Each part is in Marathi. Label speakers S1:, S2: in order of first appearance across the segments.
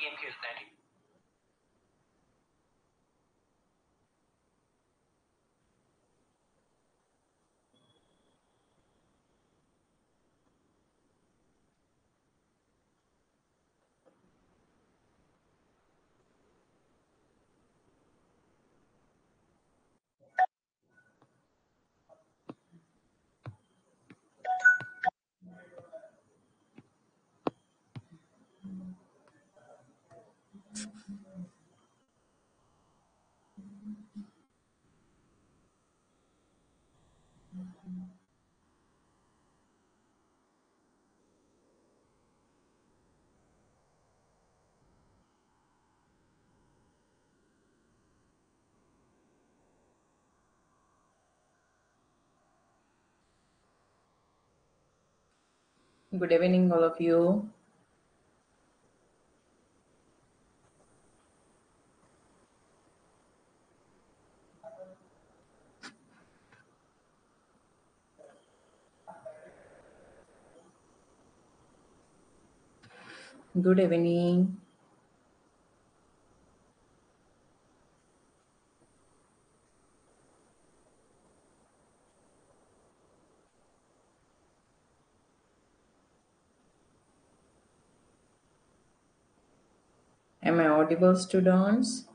S1: गेम खेळताय?
S2: Good evening, all of you. Good evening. Am I audible, students?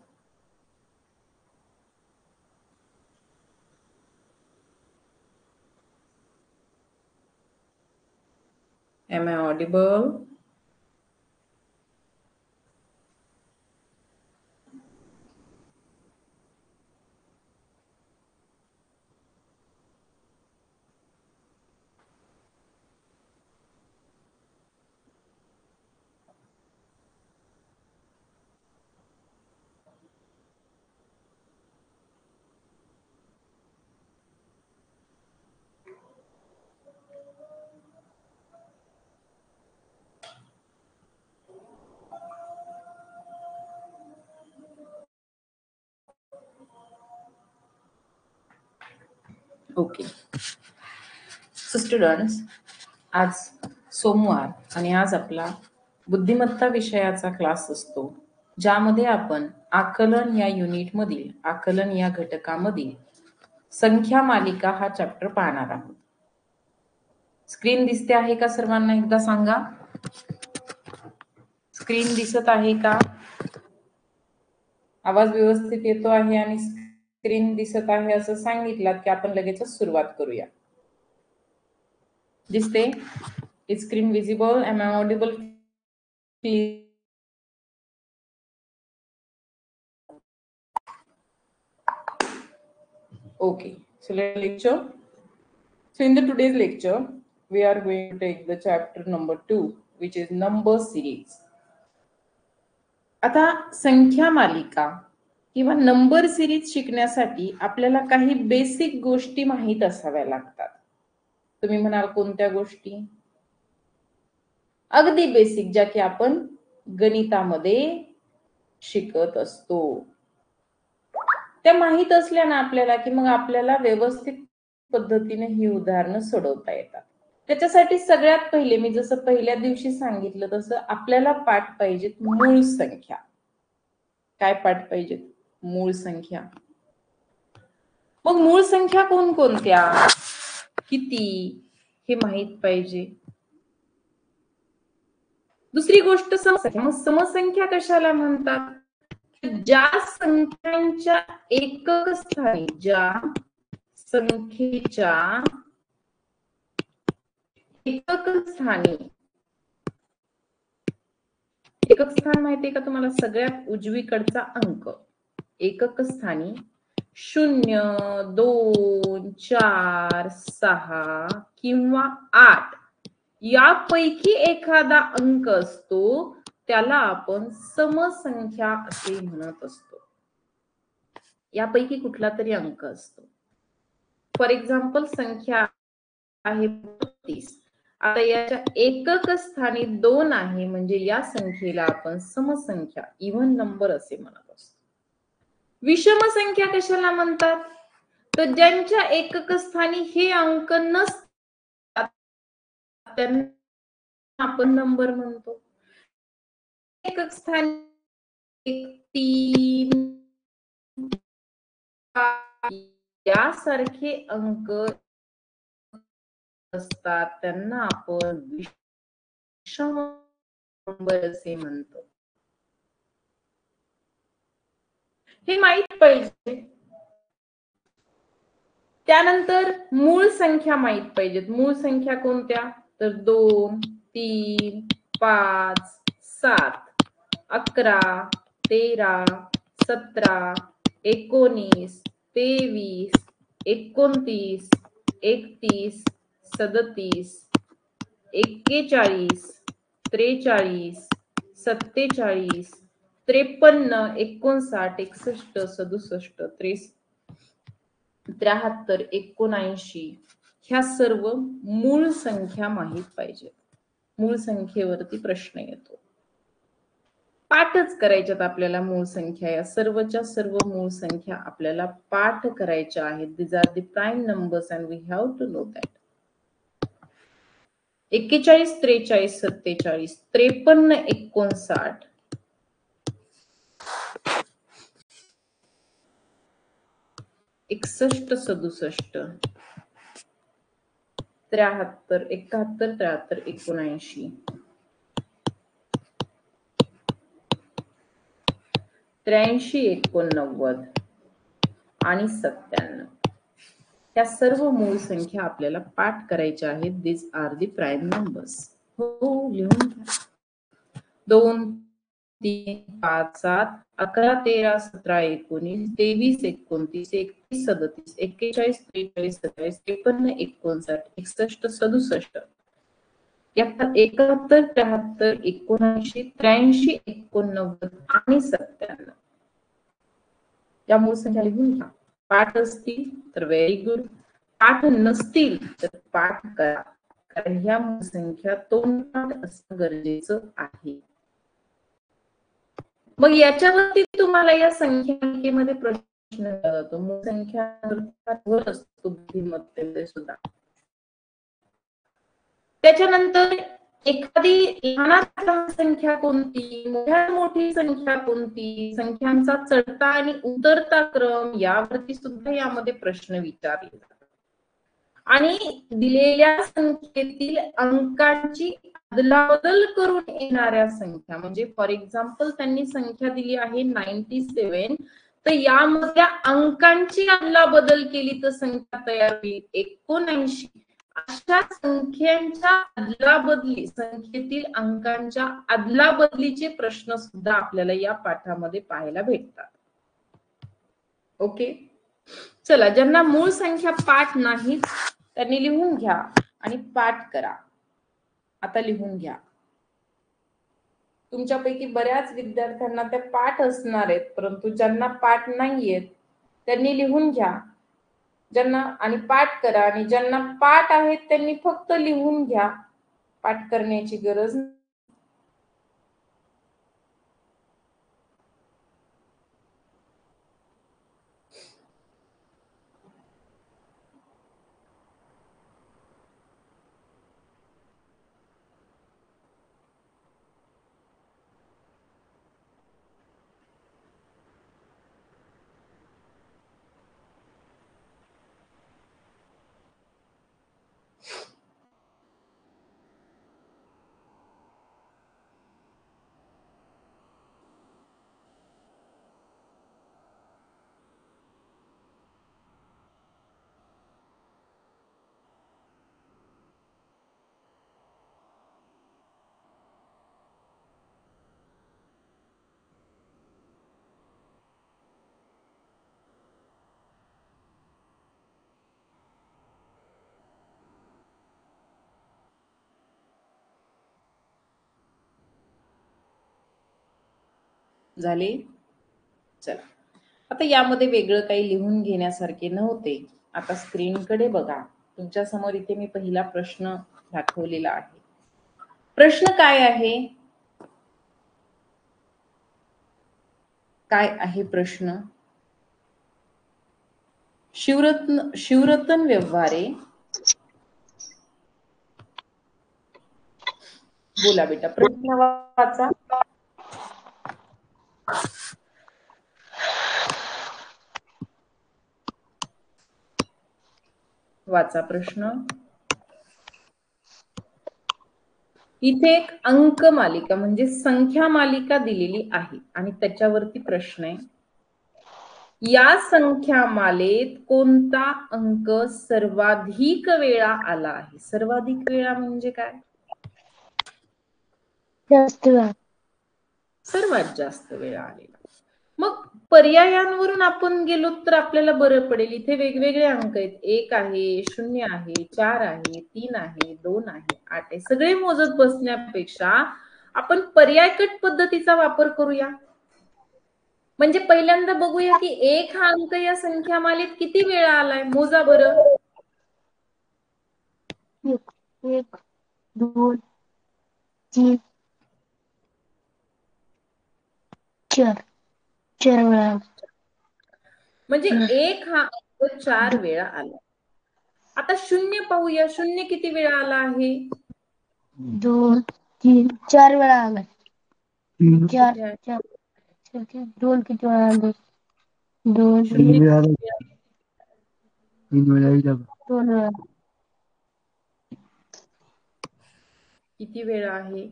S2: Am I audible? Okay. So students, आज सोमवार आणि आज आपला बुद्धिमत्ता विषयाचा क्लास असतो, ज्यामध्ये आपण आकलन या युनिट मधील आकलन या घटकामधील संख्या मालिका हा चॅप्टर पाहणार आहोत. स्क्रीन दिसते आहे का सर्वांना? एकदा सांगा. स्क्रीन दिसत आहे का? आवाज व्यवस्थित येतो आहे आणि स्क्रीन दिसत आहे असं सांगितलं की आपण लगेचच सुरुवात करूया. दिसते? Is screen visible? Am I audible? Okay, so let's lecture. So in the today's lecture, we are going to take the chapter number 2, which is number series. आता संख्या मालिका किंवा नंबर सिरीज शिकण्यासाठी आपल्याला काही बेसिक गोष्टी माहीत असाव्या लागतात. तुम्ही म्हणाल कोणत्या गोष्टी? अगदी बेसिक, ज्या की आपण गणितामध्ये शिकत असतो. त्या माहीत असल्या ना आपल्याला की मग आपल्याला व्यवस्थित पद्धतीने ही उदाहरणं सोडवता येतात. त्याच्यासाठी सगळ्यात पहिले मी जसं पहिल्या दिवशी सांगितलं तसं आपल्याला पाठ पाहिजेत मूळ संख्या. काय पाठ पाहिजेत? मूळ संख्या. मग मूळ संख्या कोणकोणत्या, किती, हे माहित पाहिजे. दुसरी गोष्ट समसंख्या. मग समसंख्या कशाला म्हणतात? ज्या संख्यांच्या एकक स्थानी, ज्या संख्येच्या एकक स्थानी, एकक स्थान माहितीये का तुम्हाला? सगळ्यात उजवीकडचा अंक. एकक स्थानी 0, 2, 4, 6 किंवा 8 यापैकी एखादा अंक असतो, त्याला आपण समसंख्या असे म्हणत असतो. यापैकी कुठला तरी अंक असतो. फॉर एक्झाम्पल, संख्या आहे 32. आता याच्या एकक स्थानी 2 आहे, म्हणजे या संख्येला आपण समसंख्या, इव्हन नंबर असे म्हणत असतो. विषम संख्या कशाला म्हणतात? तर ज्यांच्या एकक स्थानी हे अंक नसतात त्यांना आपण नंबर म्हणतो. एकक स्थानी 3 यासारखे अंक असतात त्यांना आपण विषम नंबर असे म्हणतो. हे माहित पाहिजे. त्यानंतर मूळ संख्या माहित पाहिजेत. मूळ संख्या कोणत्या? तर 2, 3, 5, 7, 11, 13, 17, 19, 23, 29, 31, 37, 41, 43, 47, 53, 59, 61, 67, 73, 79 ह्या सर्व मूळ संख्या माहित पाहिजे. मूळ संख्येवरती प्रश्न येतो. पाठच करायच्यात आपल्याला मूळ संख्या. या सर्वच्या सर्व मूळ संख्या आपल्याला पाठ करायच्या आहेत. These are the prime numbers and we have to know that. 41, 43, 47, 53, 59, 61, 67, 73, 71, 73, 79, 83, 89 आणि 97 या सर्व मूळ संख्या आपल्याला पाठ करायच्या आहेत. दिस आर दी प्राईम नंबर्स. हो, लिहून घ्या. 2, 3, 5, 7, 11, 13, 17, 19, 23, 29, 31, 37, 41, 43, 47, 53, 59, 61, 67, 71, 73, 79, 83, 89 आणि 97 या मूळ संख्या लिहून घ्या. पाठ असतील तर व्हेरी गुड. पाठ नसतील तर पाठ करा, कारण ह्या मूळ संख्या तोंडपाठ असणं गरजेचं आहे. मग याच्यावरती तुम्हाला या संख्यांकेमध्ये प्रश्न विचारला जातो. मूळ संख्या असतो बुद्धिमत्तेमध्ये सुद्धा. त्याच्यानंतर एखादी लहानात लहान संख्या कोणती, मोठ्यात मोठी संख्या कोणती, संख्यांचा चढता आणि उतरता क्रम यावरती सुद्धा यामध्ये प्रश्न विचारले जातात. आणि दिलेल्या संख्येतील अंकांची अदलाबदल करून येणाऱ्या संख्या, म्हणजे फॉर एक्झाम्पल त्यांनी संख्या दिली आहे 97, तर यामधल्या अंकांची अदलाबदल केली तर संख्या तयार होईल 79. अशा संख्यांच्या अदलाबदली, संख्येतील अंकांच्या अदलाबदलीचे प्रश्न सुद्धा आपल्याला या पाठामध्ये पाहायला भेटतात. ओके, चला, ज्यांना मूळ संख्या पाठ नाहीत त्यांनी लिहून घ्या आणि पाठ करा. आता लिहून घ्या. तुमच्यापैकी बऱ्याच विद्यार्थ्यांना त्या पाठ असणार आहेत, परंतु ज्यांना पाठ नाहीयेत त्यांनी लिहून घ्या. ज्यांना आणि पाठ करा, आणि ज्यांना पाठ आहेत त्यांनी फक्त लिहून घ्या. पाठ करण्याची गरज नाही. झाले? चला, आता यामध्ये वेगळं काही लिहून घेण्यासारखे नव्हते. आता स्क्रीनकडे बघा. तुमच्या समोर इथे मी पहिला प्रश्न दाखवलेला आहे. प्रश्न काय आहे? काय आहे प्रश्न? शिवरतन व्यवहारे, बोला बेटा, प्रश्न वाचा. वाचा प्रश्न. इथे एक अंक मालिका म्हणजे संख्या मालिका दिलेली आहे आणि त्याच्यावरती प्रश्न आहे, या संख्या मालेत कोणता अंक सर्वाधिक वेळा आला आहे? सर्वाधिक वेळा म्हणजे काय?
S1: जास्त वेळा.
S2: सर्वात जास्त वेळा आलेला. मग पर्यायांवरून आपण गेलो तर आपल्याला बरं पडेल. इथे वेगवेगळे अंक आहेत. 1 आहे, 0 आहे, 4 आहे, 3 आहे, 2 आहे, 8 आहे. सगळे मोजत बसण्यापेक्षा आपण पर्यायकट पद्धतीचा वापर करूया. म्हणजे पहिल्यांदा बघूया की 1 हा अंक या संख्या मालेत किती वेळा आलाय? मोजा बरं.
S1: 1 2 3 4 4 वेळा.
S2: म्हणजे 1 हा अंक 4 वेळा आला. आता 0 पाहूया. 0 किती वेळा आला आहे?
S1: 2 3 4 वेळा आला. 4
S2: कुठे आहे?
S1: 4 2 किती वेळा आले? 2
S2: 0
S1: वेळा.
S2: किती वेळा?
S1: 3 वेळा. 2 वेळा.
S2: किती वेळा आहे?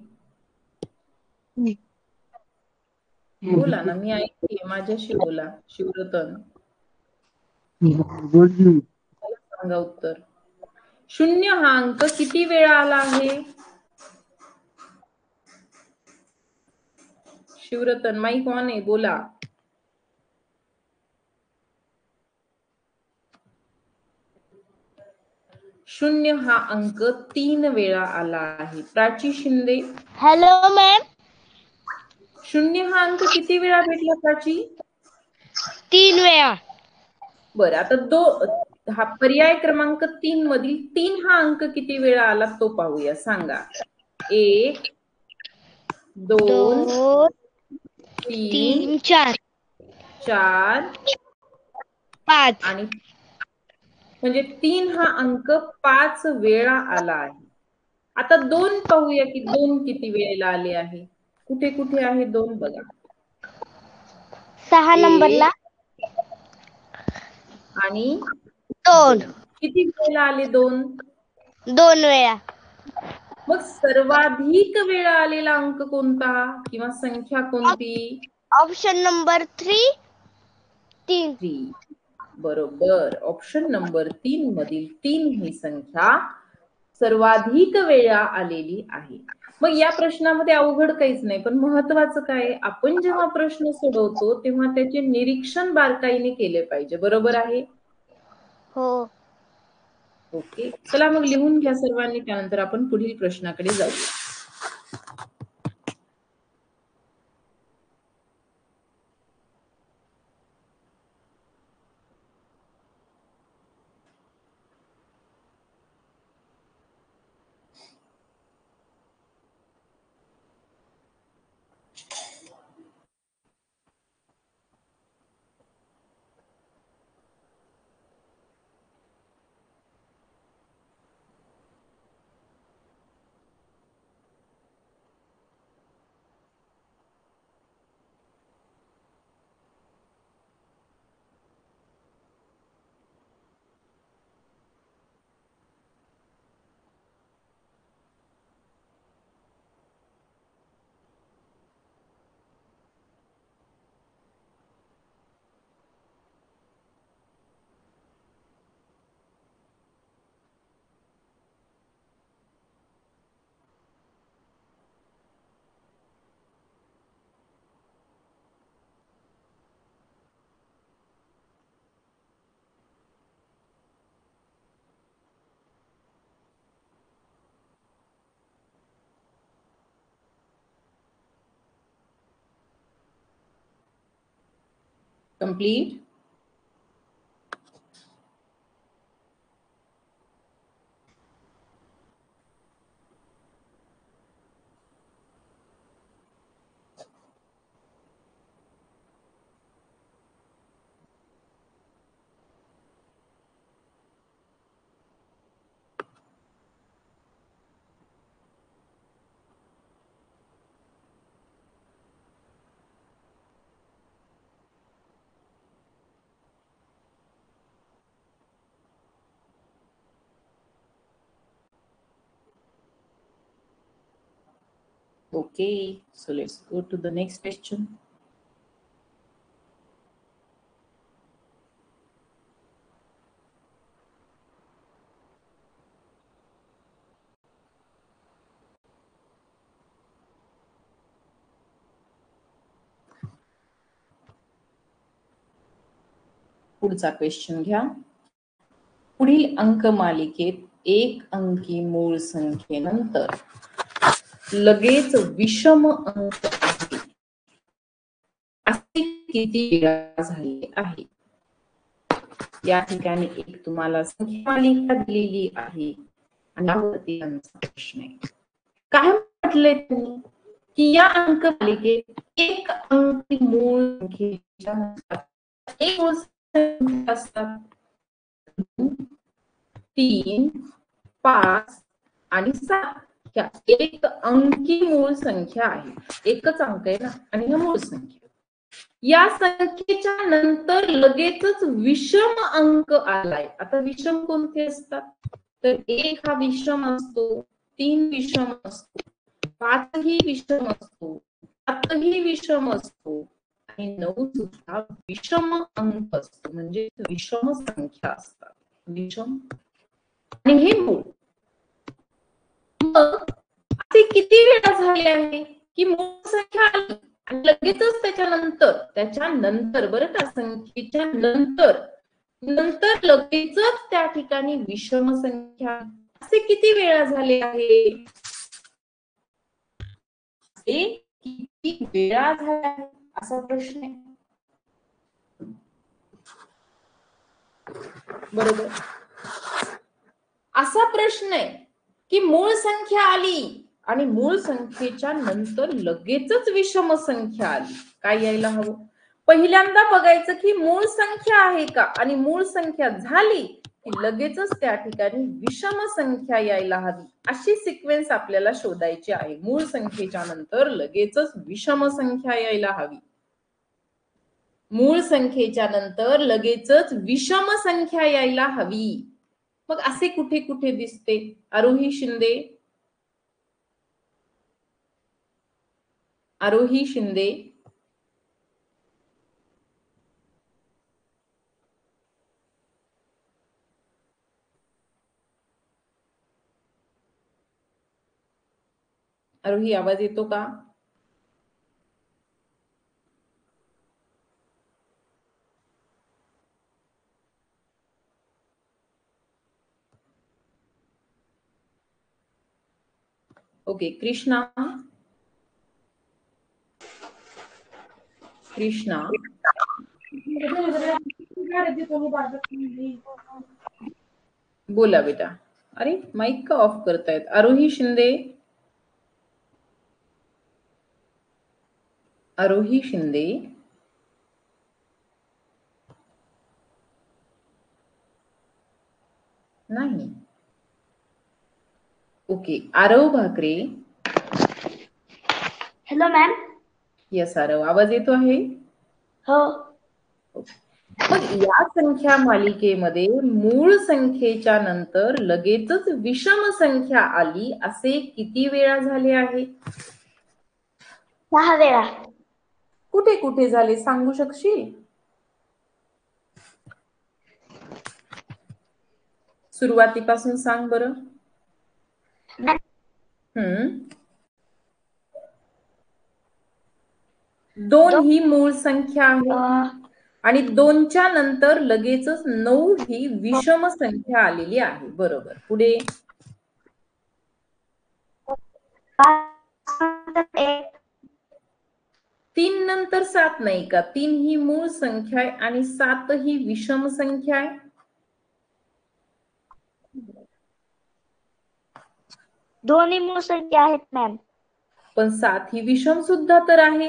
S2: बोला ना, मी ऐकते. माझ्याशी बोला. शिवरतन मला सांगा उत्तर. 0 हा अंक किती वेळा आला आहे? शिवरतन माईक ऑन आहे, बोला. शून्य हा अंक 3 वेळा आला आहे. Prachi Shinde,
S1: hello ma'am.
S2: 0 हा अंक किती वेळा भेटला प्राची?
S1: 3 वेळा.
S2: बरं, आता हा पर्याय क्रमांक 3 मधील 3 हा अंक किती वेळा आला तो पाहूया. सांगा. 1 2
S1: 2
S2: 3
S1: 3 4
S2: 4
S1: 5.
S2: आणि म्हणजे 3 हा अंक 5 वेळा आला आहे. आता 2 पाहूया की 2 किती वेळेला आले आहे. कुठे कुठे आहे 2 बघा.
S1: 6
S2: 1
S1: नंबरला
S2: आणि
S1: 2
S2: 2 किती वेळेला आले 2?
S1: 2 वेळा.
S2: मग सर्वाधिक वेळा आलेला अंक कोणता किंवा संख्या कोणती?
S1: Option number 3
S2: 3. बरोबर. ऑप्शन नंबर 3 मधील 3 ही संख्या सर्वाधिक वेळा आलेली आहे. मग या प्रश्नामध्ये अवघड काहीच नाही, पण महत्वाचं काय, आपण जेव्हा प्रश्न सोडवतो तेव्हा त्याचे निरीक्षण बारकाईने केले पाहिजे. बरोबर आहे?
S1: हो.
S2: ओके, चला मग लिहून घ्या सर्वांनी, त्यानंतर आपण पुढील प्रश्नाकडे जाऊ. Complete. Okay, so let's go to the next question. पुढचा क्वेश्चन घ्या. पुढील अंकमालिकेत एक अंकी मूळ संख्येनंतर लगेच विषम अंक आहे असे किती वेळा झाले आहे? या ठिकाणी एक तुम्हाला संख्या मालिका दिलेली आहे आणि यावरती त्यांचा प्रश्न आहे. काय म्हटले त्यांनी की या अंकमालिकेत एक अंकी मूळ संख्येच्या नंतर एक मूळ संख्या असतात. 3, 5 आणि 7 ह्या एक अंकी मूळ संख्या आहे. एकच अंक आहे ना आणि ह्या मूळ संख्या. या संख्येच्या नंतर लगेचच विषम अंक आलाय. आता विषम कोणते असतात? तर 1 हा विषम असतो, 3 विषम असतो, 5 ही विषम असतो, 7 ही विषम असतो आणि 9 सुद्धा विषम अंक असतो. म्हणजे विषम संख्या असतात. विषम आणि हे मूळ. मग असे किती वेळा झाले आहे की मूळ संख्या आली आणि लगेचच त्याच्यानंतर बरं का संख्येच्या नंतर लगेचच त्या ठिकाणी विषम संख्या असे किती वेळा झाले आहे? असे किती वेळा झाले आहे असा प्रश्न आहे. बरोबर, असा प्रश्न आहे की मूळ संख्या आली आणि मूळ संख्येच्या नंतर लगेचच विषम संख्या आली. काय यायला हवं? पहिल्यांदा बघायचं की मूळ संख्या आहे का आणि मूळ संख्या झाली की लगेचच त्या ठिकाणी विषम संख्या यायला हवी. अशी सिक्वेन्स आपल्याला शोधायची आहे. मूळ संख्येच्या नंतर लगेचच विषम संख्या यायला हवी. मूळ संख्येच्या नंतर लगेचच विषम संख्या यायला हवी. मग असे कुठे कुठे दिसते? आरोही शिंदे, आरोही शिंदे. आरोही आवाज येतो का? ओके, कृष्णा, कृष्णा बोला बेटा. अरे माइक का ऑफ करतायत? आरोही शिंदे, आरोही शिंदे, नाही. Okay, Aarav Bhakare.
S1: Hello ma'am.
S2: Yes Aarav, आवाज येतो आहे?
S1: हो.
S2: मग या संख्या मालिकेमध्ये मूळ संख्येच्या नंतर लगेचच विषम संख्या आली असे किती वेळा झाले आहे?
S1: 6 वेळा.
S2: कुठे कुठे झाले सांगू शकशील? सुरुवातीपासून सांग बरं. 2 ही मूळ संख्या आहे आणि 2च्या नंतर लगेचच 9 ही विषम संख्या आलेली आहे. बरोबर. पुढे 3 नंतर 7 नाही का? 3 ही मूळ संख्या आहे आणि 7 ही विषम संख्या आहे.
S1: दोन्ही मूळ संख्या आहेत मॅम.
S2: पण 7 ही विषम सुद्धा तर आहे.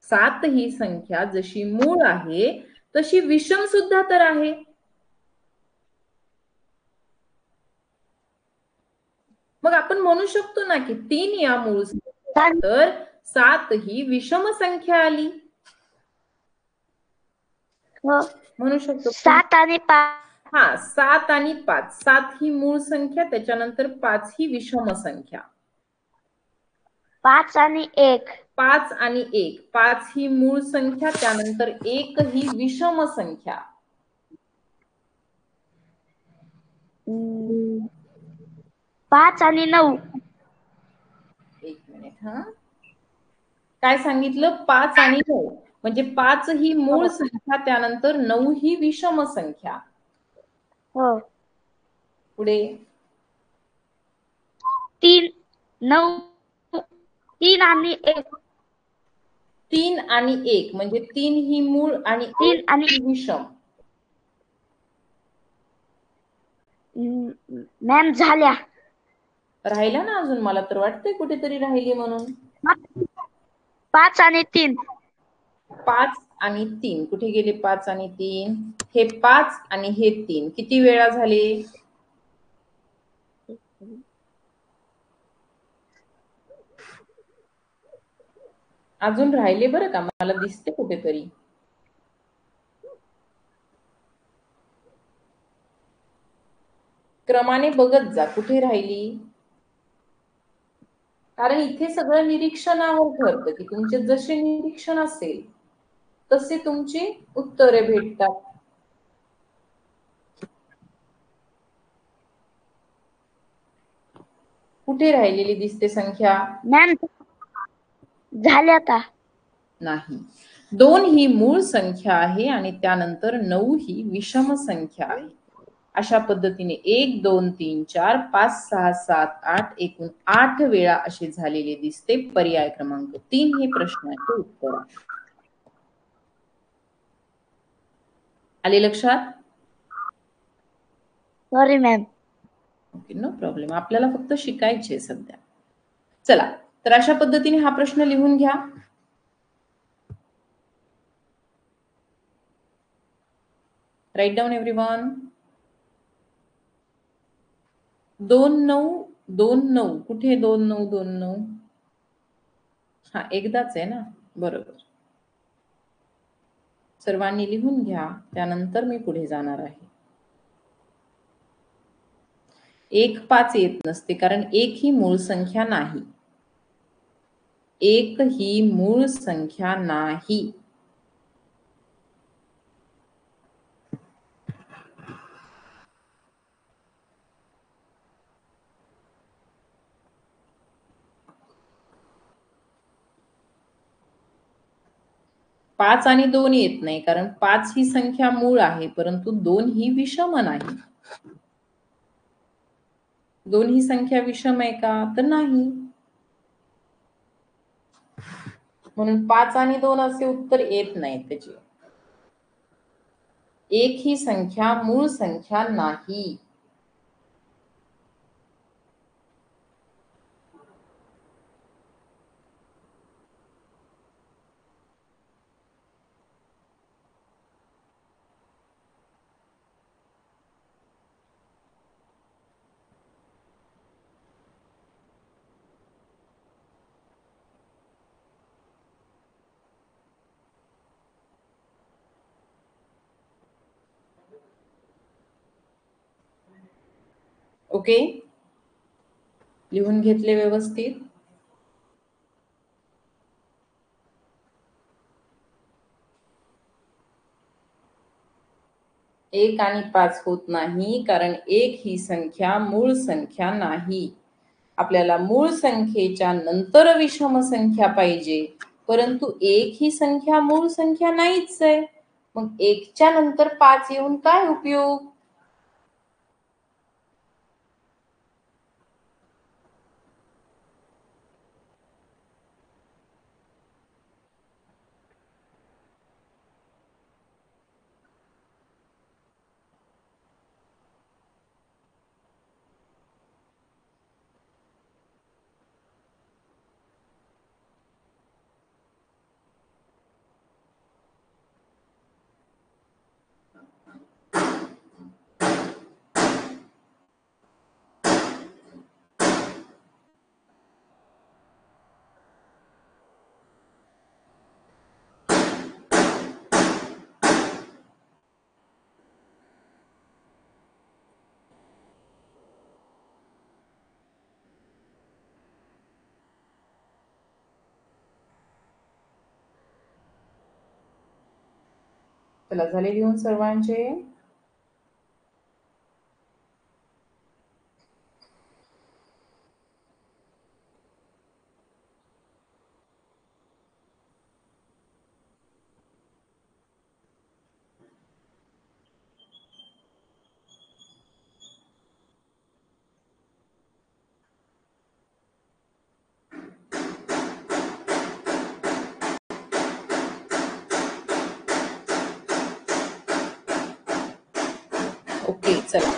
S2: 7 ही संख्या जशी मूळ आहे तशी विषम सुद्धा तर आहे. मग आपण म्हणू शकतो ना की 3 या मूळ संख्या तर 7 ही विषम संख्या आली. म्हणू शकतो
S1: 7 आणि 5.
S2: हा, 7 आणि 5. 7 ही मूळ संख्या, त्याच्यानंतर 5 ही विषम संख्या.
S1: 5 आणि 1.
S2: 5 आणि 1. 5 ही मूळ संख्या, त्यानंतर 1 ही विषम संख्या.
S1: 5 आणि 9.
S2: एक मिनिट हा. काय सांगितलं? 5 आणि 9. म्हणजे 5 ही मूळ संख्या, त्यानंतर 9 ही विषम संख्या.
S1: हो.
S2: पुढे
S1: 3 9 3 आणि 1.
S2: 3 आणि 1 म्हणजे 3 ही मूळ आणि
S1: 3 आणि
S2: 1 ही विषम.
S1: मॅम झाल्या.
S2: राहिला ना अजून? मला तर वाटतंय कुठेतरी राहिली म्हणून.
S1: 5 आणि 3.
S2: 5 आणि 3 कुठे गेले? 5 आणि 3. हे 5 आणि हे 3 किती वेळा झाले? अजून राहिले बरं का, मला दिसते कुठेतरी. क्रमाने बघत जा कुठे राहिली, कारण इथे सगळं निरीक्षणावर ठरतं की तुमचे जसे निरीक्षण असेल तसे तुमची उत्तरे भेटतात. कुठे राहिलेली दिसते संख्या?
S1: मॅम झाल्या का?
S2: नाही. 2 ही मूळ संख्या आहे आणि त्यानंतर 9 ही विषम संख्या आहे. अशा पद्धतीने 1 2 3 4 5 6 7 8 एकूण 8 वेळा असे झालेले दिसते. पर्याय क्रमांक 3 हे प्रश्नाचे उत्तर आहे. आले लक्षात?
S1: Sorry ma'am.
S2: Okay, no problem. आपल्याला फक्त शिकायचे सध्या. चला, तर अशा पद्धतीने हा प्रश्न लिहून घ्या. Write down everyone. 2 9 2 9 कुठे? 2 9 2 9. हा एकदाच आहे ना, बरोबर. सर्वांनी लिहून घ्या, त्यानंतर मी पुढे जाणार आहे. 1 5 येत नसते, कारण 1 ही मूळ संख्या नाही. 1 ही मूळ संख्या नाही. पाच आणि 2 येत नाही, कारण 5 ही संख्या मूळ आहे, परंतु 2 ही विषम नाही. 2 ही संख्या विषम आहे का? तर नाही. म्हणून 5 आणि 2 असे उत्तर येत नाही त्याचे. 1 ही संख्या मूळ संख्या नाही. ओके, लिहून घेतले व्यवस्थित? एक आणि 5 होत नाही, कारण 1 ही संख्या मूळ संख्या नाही. आपल्याला मूळ संख्येच्या नंतर विषम संख्या पाहिजे, परंतु 1 ही संख्या मूळ संख्या नाहीच आहे. मग 1 च्या नंतर 5 येऊन काय उपयोग? चला, झाले लिहून सर्वांचे? ओके, चला.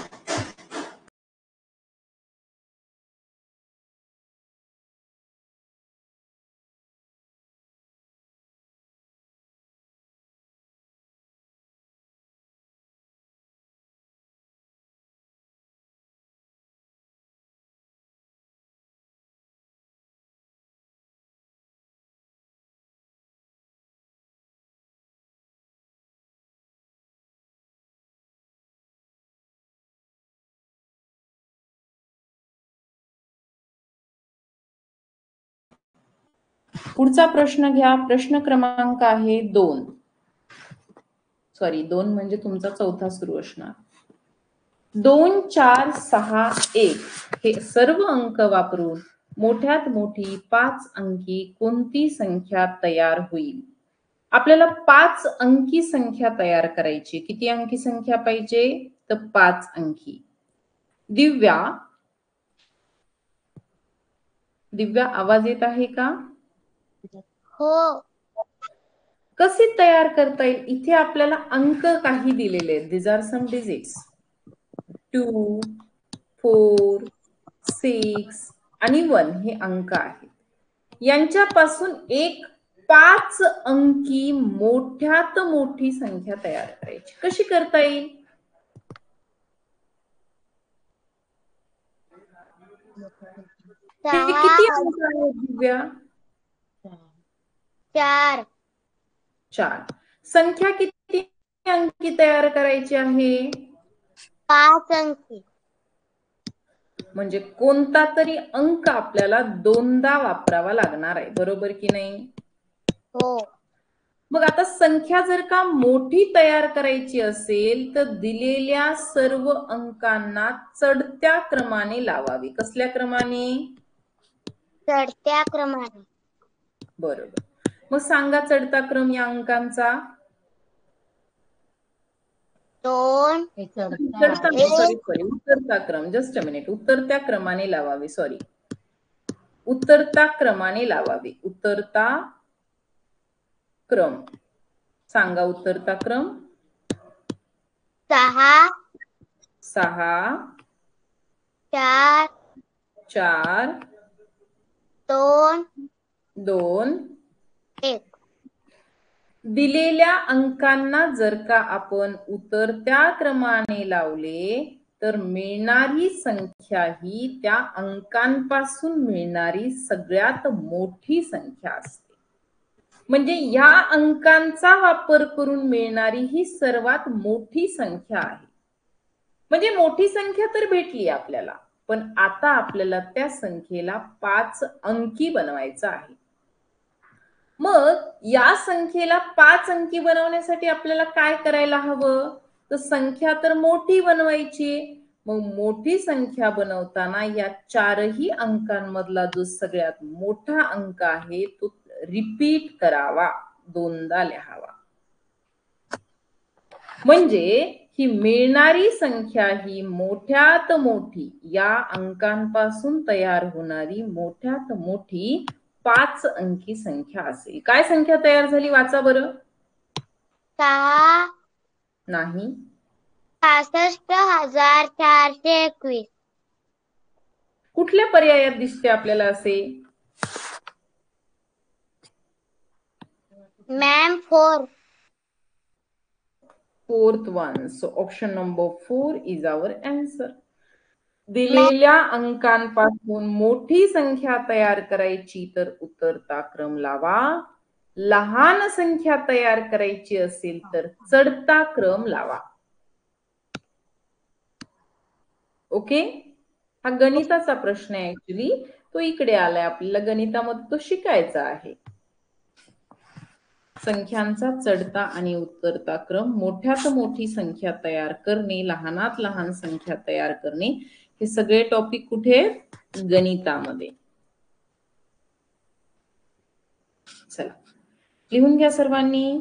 S2: पुढचा प्रश्न घ्या. प्रश्न क्रमांक आहे 2. सॉरी, 2 म्हणजे तुमचा चौथा सुरू असणार. 2, 4, 6, 1 हे सर्व अंक वापरून मोठ्यात मोठी 5 अंकी कोणती संख्या तयार होईल? आपल्याला 5 अंकी संख्या तयार करायची. किती अंकी संख्या पाहिजे? तर 5 अंकी. दिव्या, आवाज येत आहे का?
S1: हो.
S2: कसे तयार करता येईल? इथे आपल्याला अंक काही दिलेले आहेत. These are some digits. 2, 4, 6 आणि 1 हे अंक आहेत. यांच्यापासून एक 5 अंकी मोठ्यात मोठी संख्या तयार करायची. कशी करता येईल? हे किती अंक आहेत दिव्या?
S1: 4.
S2: 4. संख्या किती अंकी तयार करायची आहे?
S1: 5 अंकी.
S2: म्हणजे कोणता तरी अंक आपल्याला दोनदा वापरावा लागणार आहे, बरोबर की नाही?
S1: हो.
S2: मग आता संख्या जर का मोठी तयार करायची असेल तर दिलेल्या सर्व अंकांना चढत्या क्रमाने लावावी. कसल्या क्रमाने?
S1: चढत्या क्रमाने.
S2: बरोबर. मग सांगा चढता क्रम या अंकांचा.
S1: 2,
S2: उतरता क्रम. Just a minute. उतरत्या क्रमाने लावावे. सॉरी, उतरता क्रमाने लावावे. उतरता क्रम. सांगा उतरता क्रम.
S1: 6,
S2: 6,
S1: 4,
S2: 4,
S1: 2,
S2: 2,
S1: 1.
S2: दिलेल्या अंकांना जर का आपण उतरत्या क्रमाने लावले तर मिळणारी संख्या ही त्या अंकांपासून मिळणारी सगळ्यात मोठी संख्या असते. म्हणजे या अंकांचा वापर करून मिळणारी ही सर्वात मोठी संख्या आहे. म्हणजे मोठी संख्या तर भेटली आपल्याला, पण आता आपल्याला त्या संख्येला 5 अंकी बनवायचं आहे. मग या संख्येला 5 अंकी बनवण्यासाठी आपल्याला काय करायला हवं? तर संख्या तर मोठी बनवायची. मग मोठी संख्या बनवताना या 4ही अंकांमधला जो सगळ्यात मोठा अंक आहे तो रिपीट करावा, दोनदा लिहावा. म्हणजे ही मिळणारी संख्या ही मोठ्यात मोठी या अंकांपासून तयार होणारी मोठ्यात मोठी 5 अंकी संख्या असेल. काय संख्या तयार झाली? वाचा बरं.
S1: 6,
S2: नाही.
S1: 66,421.
S2: कुठल्या पर्यायात दिसते आपल्याला असे?
S1: Ma'am 4.
S2: Fourth one. So option number 4 is our answer. दिलेल्या अंकांपासून मोठी संख्या तयार करायची तर उतरता क्रम लावा. लहान संख्या तयार करायची असेल तर चढता क्रम लावा. ओके. हा गणिताचा प्रश्न आहे. ऍक्च्युली तो इकडे आलाय. आपल्याला गणितामध्ये तो शिकायचा आहे. संख्यांचा चढता आणि उतरता क्रम, मोठ्यात मोठी संख्या तयार करणे, लहानात लहान संख्या तयार करणे, हे सगळे टॉपिक कुठे आहेत? गणितामध्ये. चला लिहून घ्या सर्वांनी.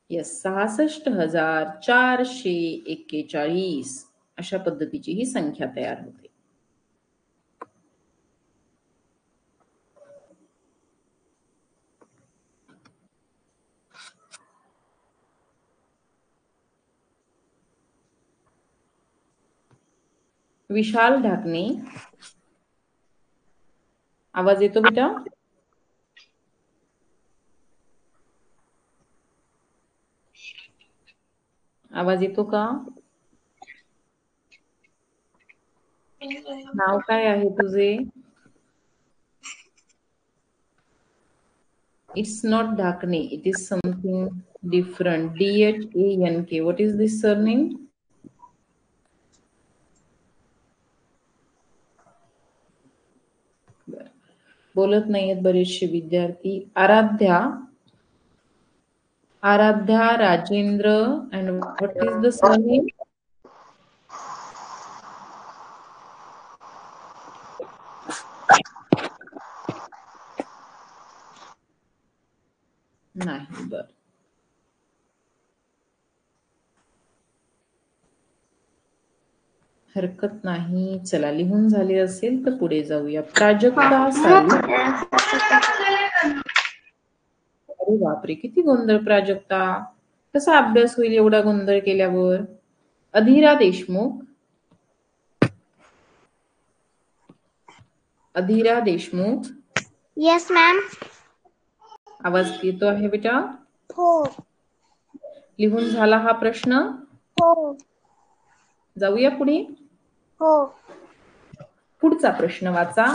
S2: यस, 66,441 अशा पद्धतीची ही संख्या तयार होते. विशाल ढाकणे, आवाज येतो बेटा? आवाज येतो का? नाव काय आहे तुझे? It's not Dhakane, it is something different. DHANK. What is this surname? बोलत नाहीयेत बरेचसे विद्यार्थी. Aaradhya, Aaradhya Rajendra. and what is the surname? नाही. बर, हरकत नाही. चला लिहून झाले असेल तर पुढे जाऊया. प्राजक्ता साली. अरे बापरे, किती गोंधळ प्राजक्ता. कसा अभ्यास होईल एवढा गोंधळ केल्यावर? अधीरा देशमुख, अधीरा देशमुख.
S1: Yes ma'am.
S2: आवाज येतो आहे बेटा?
S1: हो.
S2: लिहून झाला हा प्रश्न?
S1: हो.
S2: जाऊया पुढे.
S1: हो.
S2: पुढचा प्रश्न वाचा.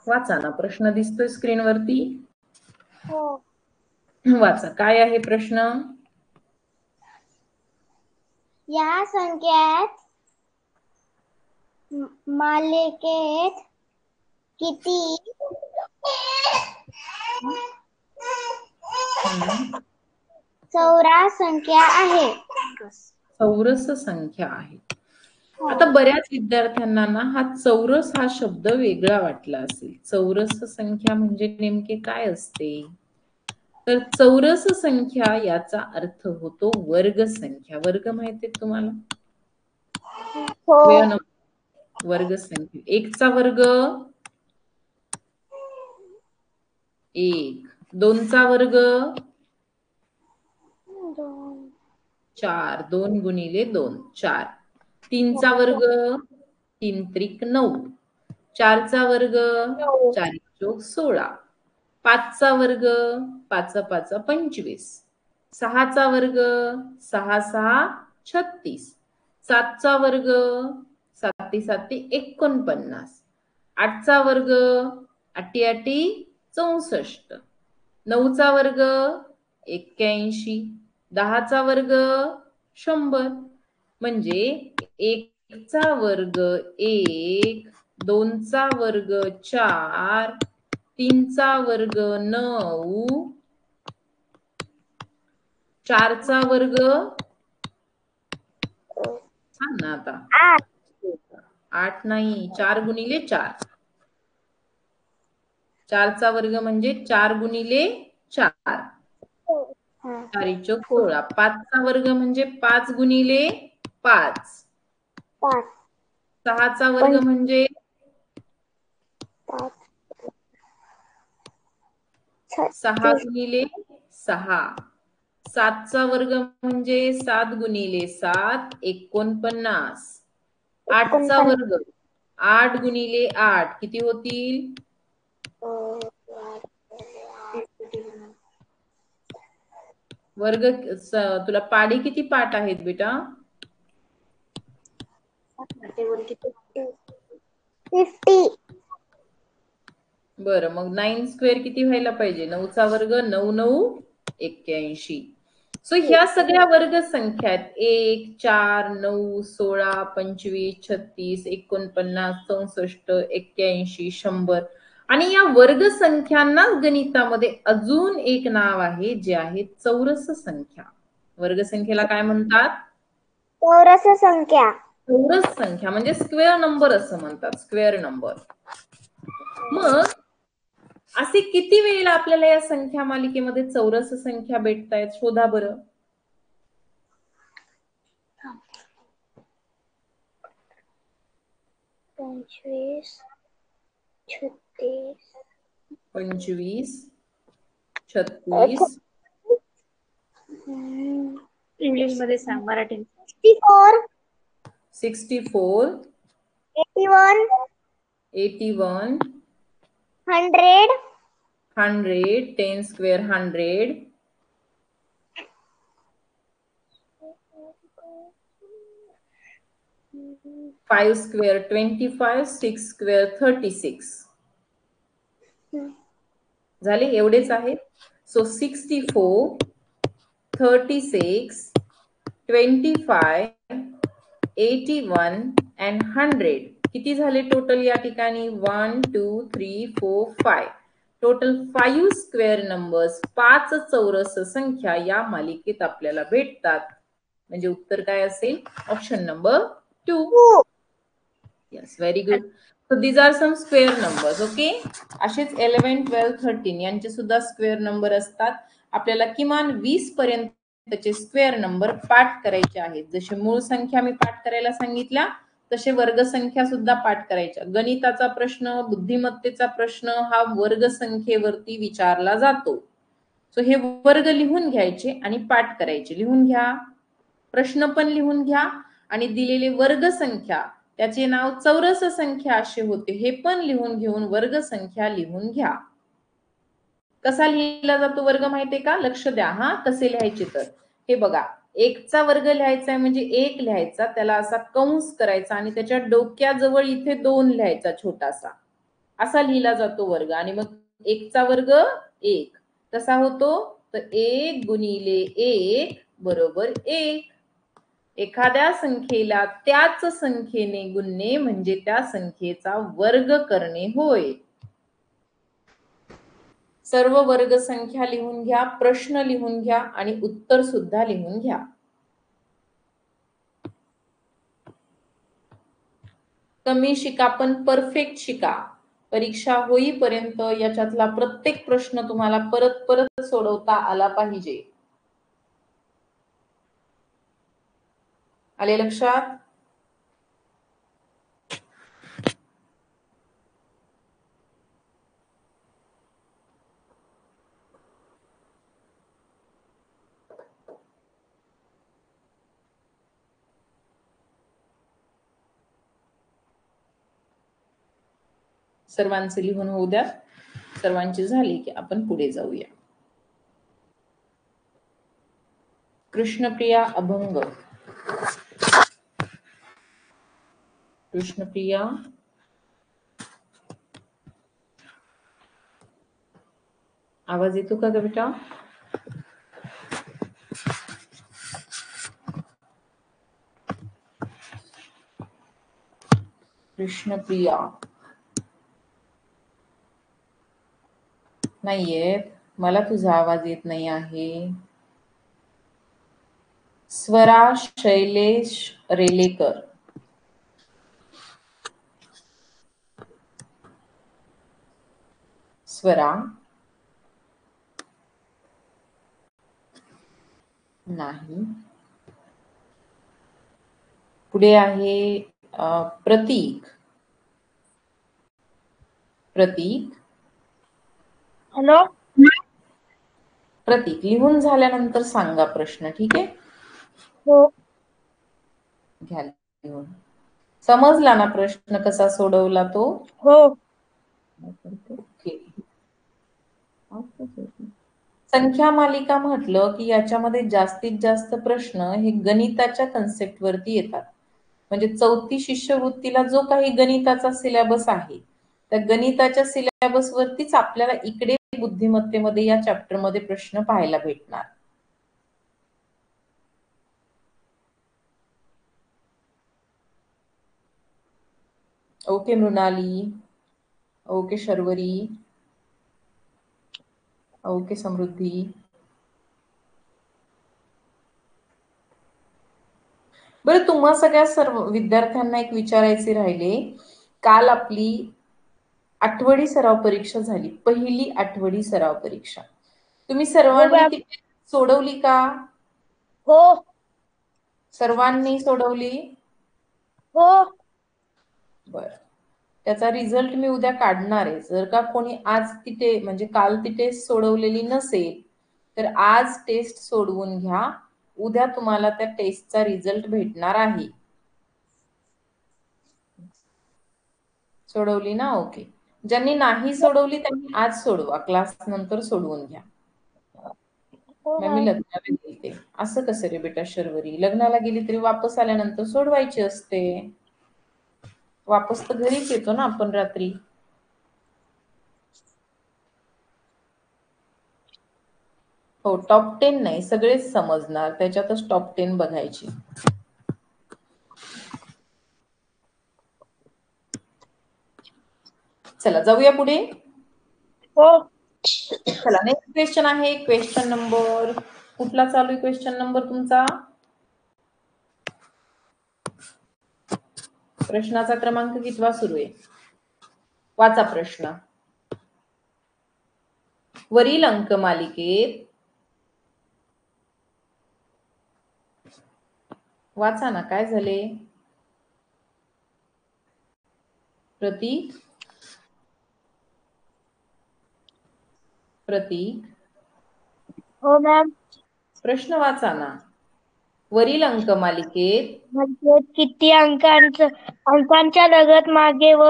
S2: वाचा ना, प्रश्न दिसतोय स्क्रीनवरती?
S1: हो.
S2: वाचा, काय आहे प्रश्न?
S1: या संख्येत मालिकेत किती चौरस संख्या आहे?
S2: चौरस संख्या आहे. आता बऱ्याच विद्यार्थ्यांना ना हा चौरस हा शब्द वेगळा वाटला असेल. चौरस संख्या म्हणजे नेमके काय असते? तर चौरस संख्या याचा अर्थ होतो वर्ग संख्या. वर्ग माहिती आहे तुम्हाला?
S1: हो.
S2: वर्ग संख्या. एकचा वर्ग 1, दोनचा वर्ग 4, 2 गुणिले 2 4, तीनचा वर्ग 3 त्रिक 9, चारचा वर्ग 4 चौक 16, पाचचा वर्ग 5 5 25, सहाचा वर्ग 6 6 36, सातचा वर्ग 7 7 49, आठचा वर्ग 8 8 64, नऊचा वर्ग 81, दहाचा वर्ग 100. म्हणजे एकचा वर्ग 1, दोनचा वर्ग 4, तीनचा वर्ग 9, चारचा वर्ग सांग ना आता. 8 नाही, 4 गुणिले 4. चारचा वर्ग म्हणजे 4 गुणिले 4, 4 चौक 16. पाचचा वर्ग म्हणजे 5 गुणिले 5. सहाचा वर्ग म्हणजे 6 गुणिले 6. सातचा वर्ग म्हणजे 7 गुणिले 7 49. आठचा वर्ग 8 गुणिले 8 किती होतील? वर्ग तुला पाढे किती पाठ आहेत बेटा?
S1: 50.
S2: बरं, मग 9 स्क्वेअर किती व्हायला पाहिजे? 9चा वर्ग 9 9 81. सो ह्या सगळ्या वर्ग संख्या आहेत 1, 4, 9, 16, 25, 36, 49, 64, 81, 100 आणि या वर्ग संख्यांना गणितामध्ये अजून एक नाव आहे जे आहे चौरस संख्या. वर्ग संख्येला काय म्हणतात?
S1: चौरस संख्या.
S2: चौरस संख्या म्हणजे स्क्वेअर नंबर असं म्हणतात, स्क्वेअर नंबर. मग असे किती वेळेला आपल्याला या संख्या मालिकेमध्ये चौरस संख्या भेटतायत शोधा बरं.
S1: 25, 36,
S2: 25, 36,
S1: इंग्लिश मध्ये सांग, मराठी. 64,
S2: 64,
S1: 81,
S2: 81,
S1: 100,
S2: 100, 10 square 100, 5 square 25, 6 square 36. झाले एवढेच आहेत. सो 64, 36, 25, 81 and 100 किती झाले टोटल या ठिकाणी? 1, 2, 3, 4, 5. टोटल 5 स्क्वेअर नंबर्स, 5 चौरस संख्या या मालिकेत आपल्याला भेटतात. म्हणजे उत्तर काय असेल? Option number 2. Yes, very good. So these are some square numbers. Okay. असेच 11, 12, 13 यांचे सुद्धा स्क्वेअर नंबर असतात. आपल्याला किमान 20 पर्यंतचे स्क्वेअर नंबर पाठ करायचे आहेत. जसे मूळ संख्या मी पाठ करायला सांगितल्या तसे वर्ग संख्या सुद्धा पाठ करायच्या. गणिताचा प्रश्न, बुद्धिमत्तेचा प्रश्न हा वर्ग संख्येवरती विचारला जातो. सो हे वर्ग लिहून घ्यायचे आणि पाठ करायचे. लिहून घ्या, प्रश्न पण लिहून घ्या आणि दिलेले वर्ग संख्या त्याचे नाव चौरस संख्या असे होते हे पण लिहून घेऊन वर्ग संख्या लिहून घ्या. कसा लिहिला जातो वर्ग माहितीये का? लक्ष द्या हा. कसे लिहायचे तर हे बघा, 1चा वर्ग लिहायचा आहे म्हणजे 1 लिहायचा, त्याला असा कंस करायचा आणि त्याच्या डोक्याजवळ इथे 2 लिहायचा छोटासा. असा लिहिला जातो वर्ग. आणि मग 1चा वर्ग 1 कसा होतो तर 1 गुणिले 1 बरोबर 1. एखाद्या संख्येला त्याच संख्येने गुणणे म्हणजे त्या संख्येचा वर्ग करणे होय. सर्व वर्ग संख्या लिहून घ्या, प्रश्न लिहून घ्या आणि उत्तर सुद्धा लिहून घ्या. कमी शिका पण परफेक्ट शिका. परीक्षा होईपर्यंत याच्यातला प्रत्येक प्रश्न तुम्हाला परत परत सोडवता आला पाहिजे. आले लक्षात? सर्वांचे लिहून होऊ द्या. सर्वांची झाली की आपण पुढे जाऊया. कृष्णप्रिया अभंग. कृष्णप्रिया आवाज येतो का ग बेटा? कृष्णप्रिया नाहीये, मला तुझा आवाज येत नाही आहे. स्वरा शैलेश रेलेकर. स्वरा नाही. पुढे आहे प्रतीक. प्रतीक.
S1: हॅलो.
S2: प्रतीक लिहून झाल्यानंतर सांगा प्रश्न, ठीक आहे?
S1: हो.
S2: घ्या लिहून. समजला ना प्रश्न कसा सोडवला तो?
S1: हो.
S2: संख्या मालिका म्हटलं की याच्यामध्ये जास्तीत जास्त प्रश्न हे गणिताच्या कन्सेप्ट वरती येतात. म्हणजे 4थी शिष्यवृत्तीला जो काही गणिताचा सिलेबस आहे त्या गणिताच्या सिलेबस वरतीच आपल्याला इकडे बुद्धिमत्तेमध्ये या चॅप्टर मध्ये प्रश्न पाहायला भेटणार. Okay Mrunali, okay Sharvari, okay Samruddhi. बरं, तुम्हा सगळ्या सर्व विद्यार्थ्यांना एक विचारायचे राहिले. काल आपली आठवडी सराव परीक्षा झाली, पहिली आठवडी सराव परीक्षा. तुम्ही सर्वांनी ती सोडवली का?
S1: हो.
S2: सर्वांनी सोडवली?
S1: हो.
S2: बर, त्याचा रिझल्ट मी उद्या काढणार आहे. जर का कोणी आज ती म्हणजे काल ती टेस्ट सोडवलेली नसेल तर आज टेस्ट सोडवून घ्या. उद्या तुम्हाला त्या टेस्टचा रिझल्ट भेटणार आहे. सोडवली ना? ओके. ज्यांनी नाही सोडवली त्यांनी आज सोडवा, क्लास नंतर सोडवून घ्या. मी लग्नाला गेलते. असं कसं रे बेटा शर्वरी? लग्नाला गेली तरी वापस आल्यानंतर सोडवायची असते. वापस तर घरीच येतो ना आपण रात्री. हो, टॉप 10 नाही, सगळेच समजणार, त्याच्यातच टॉप 10 बघायची. चला जाऊया पुढे.
S1: हो.
S2: चला नेक्स्ट क्वेश्चन आहे. क्वेश्चन नंबर कुठला चालू आहे? क्वेश्चन नंबर तुमचा प्रश्नाचा क्रमांक कितवा सुरू आहे? वाचा प्रश्न. वरील अंकमालिकेत वाचा ना, काय झाले? प्रतीक, प्रतीक.
S1: हो मॅम.
S2: प्रश्न वाचा ना. वरील अंकमालिकेत
S1: म्हणजे किती अंकांच्या लगत मागे व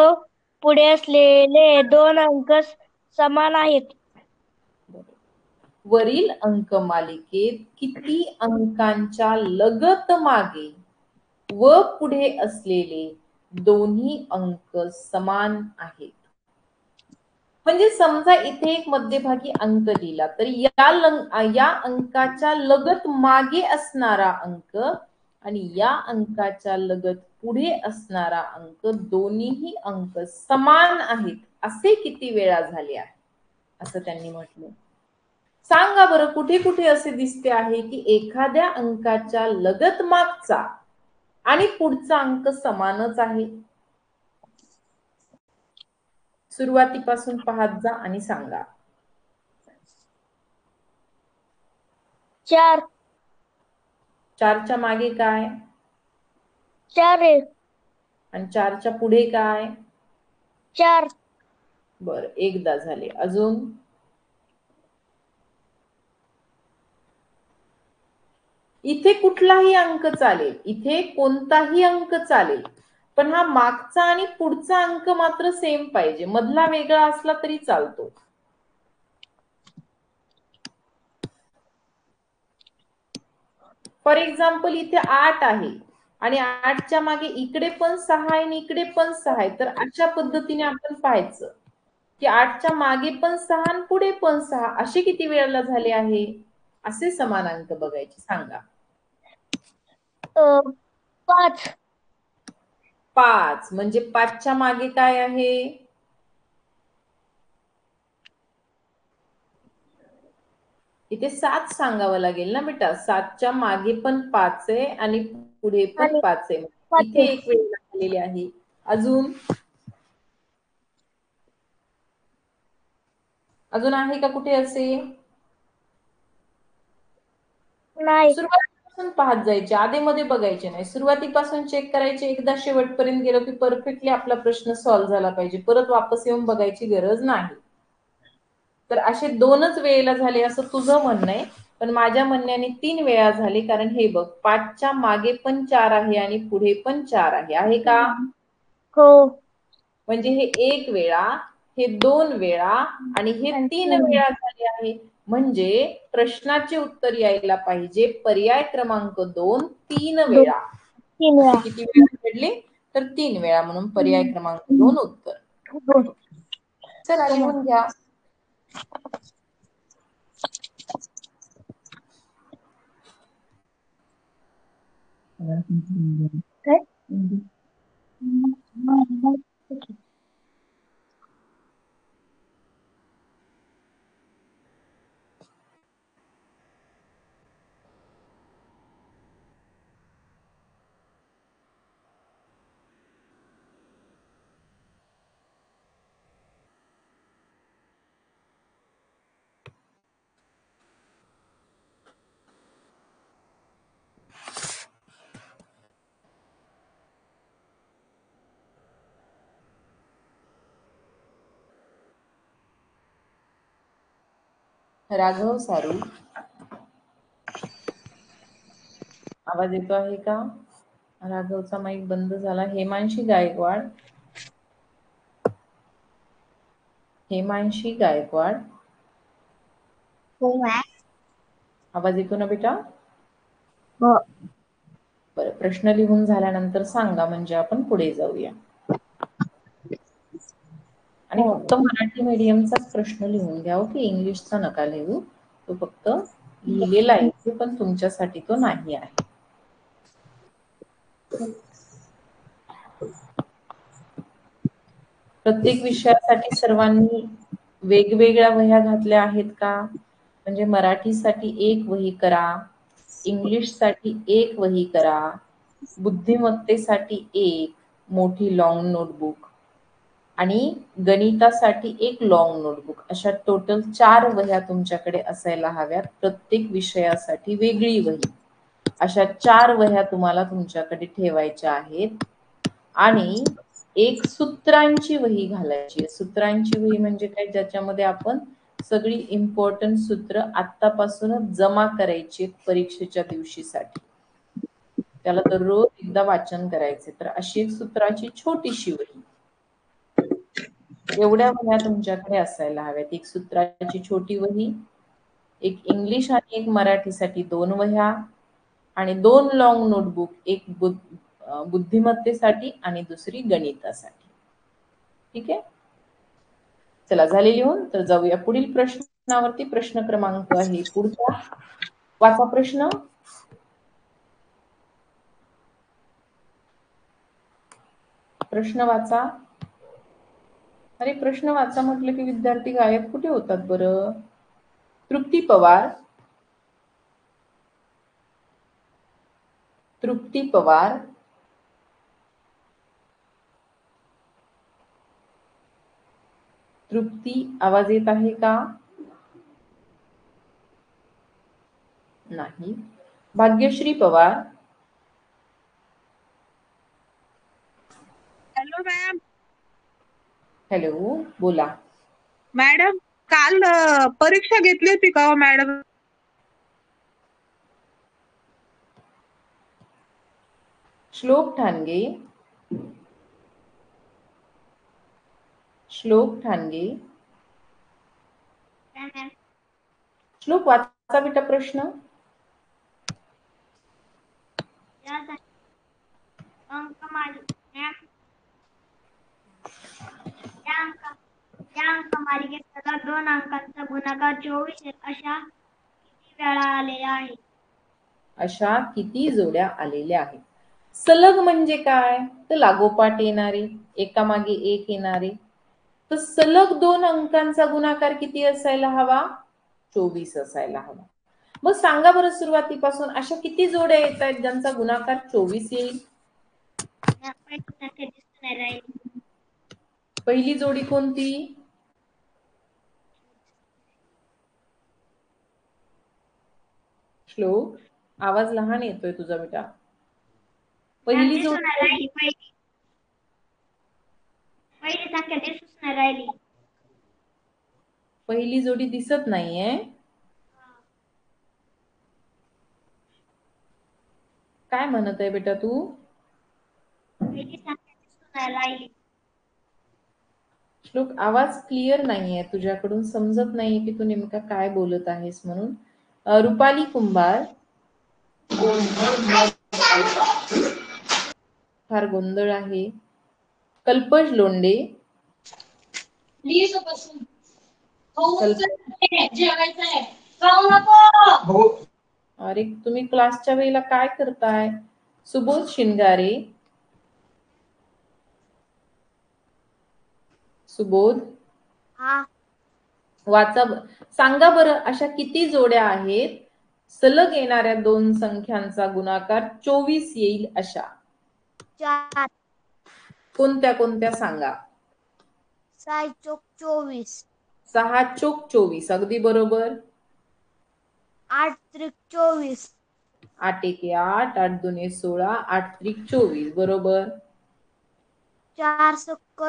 S1: पुढे असलेले दोन अंक समान आहेत?
S2: वरील अंकमालिकेत किती अंकांच्या लगत मागे व पुढे असलेले दोन्ही अंक समान आहेत? म्हणजे समजा इथे एक मध्यभागी अंक दिला, तर या अंकाच्या लगत मागे असणारा अंक आणि या अंकाच्या लगत पुढे असणारा अंक, दोन्हीही अंक समान आहेत असे किती वेळा झाले आहे असं त्यांनी म्हटलं. सांगा बरं, कुठे कुठे असे दिसते आहे की एखाद्या अंकाच्या लगत मागचा आणि पुढचा अंक समानच आहे? सुरुवातीपासून पाहत जा आणि सांगा.
S1: 4.
S2: 4च्या मागे काय?
S1: 4 आहे.
S2: आणि 4च्या पुढे काय?
S1: 4.
S2: बर, एकदा झाले. अजून? इथे कुठलाही अंक चालेल, इथे कोणताही अंक चालेल, पण हा मागचा आणि पुढचा अंक मात्र सेम पाहिजे. मधला वेगळा असला तरी चालतो. फॉर एक्झाम्पल इथे 8 आहे आणि 8च्या मागे इकडे पण 6 आहे आणि इकडे पण 6 आहे, तर अशा पद्धतीने आपण पाहायचं की 8च्या मागे पण 6 आणि पुढे पण 6, असे किती वेळेला झाले आहे? असे समान अंक बघायचे. सांगा.
S1: 5.
S2: 5 म्हणजे 5च्या मागे काय आहे? इथे 7 सांगावं लागेल ना बेटा. 7च्या मागे पण 5 आहे आणि पुढे पण
S1: आणि
S2: 5 आहे.
S1: 5
S2: इथे एक वेळ झालेली आहे. अजून अजून आहे का कुठे असे?
S1: नाही.
S2: सुरुवातीपासून पाहत जायचे, आधीमध्ये बघायचे नाही. सुरुवातीपासून चेक करायचे. एकदा शेवटपर्यंत गेलो की परफेक्टली आपला प्रश्न सॉल्व्ह झाला पाहिजे. परत वापस येऊन बघायची गरज नाही. तर असे 2च वेळेला झाले असं तुझं म्हणणं आहे, पण माझ्या म्हणण्याने 3 वेळा झाले. कारण हे बघ, 5च्या मागे पण 4 आहे आणि पुढे पण 4 आहे. आहे का?
S1: हो.
S2: म्हणजे हे 1 वेळा, हे 2 वेळा आणि हे 3 वेळा झाले आहे. म्हणजे प्रश्नाचे उत्तर यायला पाहिजे पर्याय क्रमांक 2 3 वेळा.
S1: 3
S2: असे
S1: वेळा.
S2: किती वेळा घडले? तर 3 वेळा, म्हणून पर्याय क्रमांक 2 उत्तर. चला लिहून घ्या.
S1: काय?
S2: राघव सारू, आवाज येतो आहे का? राघवचा माईक बंद झाला. हेमांशी गायकवाड, हेमांशी गायकवाड, आवाज येतो ना बेटा?
S1: हो.
S2: बरं, प्रश्न लिहून झाल्यानंतर सांगा, म्हणजे आपण पुढे जाऊया. आणि फक्त मराठी मीडियमचाच प्रश्न लिहून घ्या, ओके? इंग्लिशचा नका लिहू. तो फक्त लिहिलेला आहे, पण तुमच्यासाठी तो नाही आहे. प्रत्येक विषयासाठी सर्वांनी वेगवेगळ्या वह्या घातल्या आहेत का? म्हणजे मराठीसाठी एक वही करा, इंग्लिशसाठी एक वही करा, बुद्धिमत्तेसाठी एक मोठी लॉंग नोटबुक आणि गणितासाठी एक लॉंग नोटबुक, अशा टोटल 4 वह्या तुमच्याकडे असायला हव्यात. प्रत्येक विषयासाठी वेगळी वही. अशा 4 वह्या तुम्हाला तुमच्याकडे ठेवायच्या आहेत. आणि एक सूत्रांची वही घालायची आहे. सूत्रांची वही म्हणजे काय? ज्याच्यामध्ये आपण सगळी इम्पॉर्टंट सूत्र आत्तापासूनच जमा करायची परीक्षेच्या दिवशीसाठी. त्याला दररोज एकदा वाचन करायचे. तर अशी एक सूत्राची छोटीशी वही, एवढ्या वह्या तुमच्याकडे असायला हव्यात. एक सूत्राची छोटी वही, एक इंग्लिश आणि एक मराठीसाठी 2 वह्या आणि 2 लॉंग नोटबुक, एक बुद्धिमत्तेसाठी आणि दुसरी गणितासाठी. ठीक आहे? चला, झाले लिहून? तर जाऊया पुढील प्रश्नावरती. प्रश्न क्रमांक आहे पुढचा. वाचा प्रश्न. प्रश्न वाचा. अरे, प्रश्न वाचा म्हटलं की विद्यार्थी गायब कुठे होतात बरं? तृप्ती पवार, तृप्ती पवार, तृप्ती, आवाज येत आहे का? नाही. Bhagyashree Pawar,
S3: hello ma'am.
S2: Hello, बोला.
S3: मॅडम, काल परीक्षा घेतली होती का हो मॅडम?
S2: श्लोक ठाणगे, श्लोक ठाणगे, श्लोक वाचा बेटा प्रश्न.
S1: या अंकमालिकेत सलग 2 अंकांचा गुणाकार 24 अशा किती वेळा आलेला आहे?
S2: अशा किती जोड्या आलेल्या आहेत? सलग म्हणजे काय? तर लागोपाठ येणारे, एकामागे एक येणारे. तर सलग 2 अंकांचा गुणाकार किती असायला हवा? 24 असायला हवा. मग सांगा बरं, सुरुवातीपासून अशा किती जोड्या येत आहेत ज्यांचा गुणाकार 24 येईल? पहिली जोडी कोणती? श्लोक, आवाज लहान येतोय तुझा बेटा. पहिली जोडी, पहिली जोडी दिसत नाहीये. काय म्हणत आहे बेटा तू? श्लोक, आवाज क्लिअर नाहीये तुझ्याकडून, समजत नाहीये की तू नेमका काय बोलत आहेस म्हणून. रुपाली कुंभार, फार गोंधळ आहे. कल्पज लोंडे, अरे तुम्ही क्लासच्या वेळेला काय करताय? सुबोध शिंगारे, सुबोध
S1: हा
S2: वाचा सांगा बरं, अशा किती जोड्या आहेत सलग येणाऱ्या दोन संख्यांचा गुणाकार 24 येईल अशा?
S1: 4
S2: कोणत्या कोणत्या सांगा?
S1: 6 चोक 24
S2: 6 चोक 24 अगदी बरोबर.
S1: 8 त्रिक 24
S2: 8 एके 8, 8 दुने 16, 8 त्रिक 24 बरोबर.
S1: 4 सक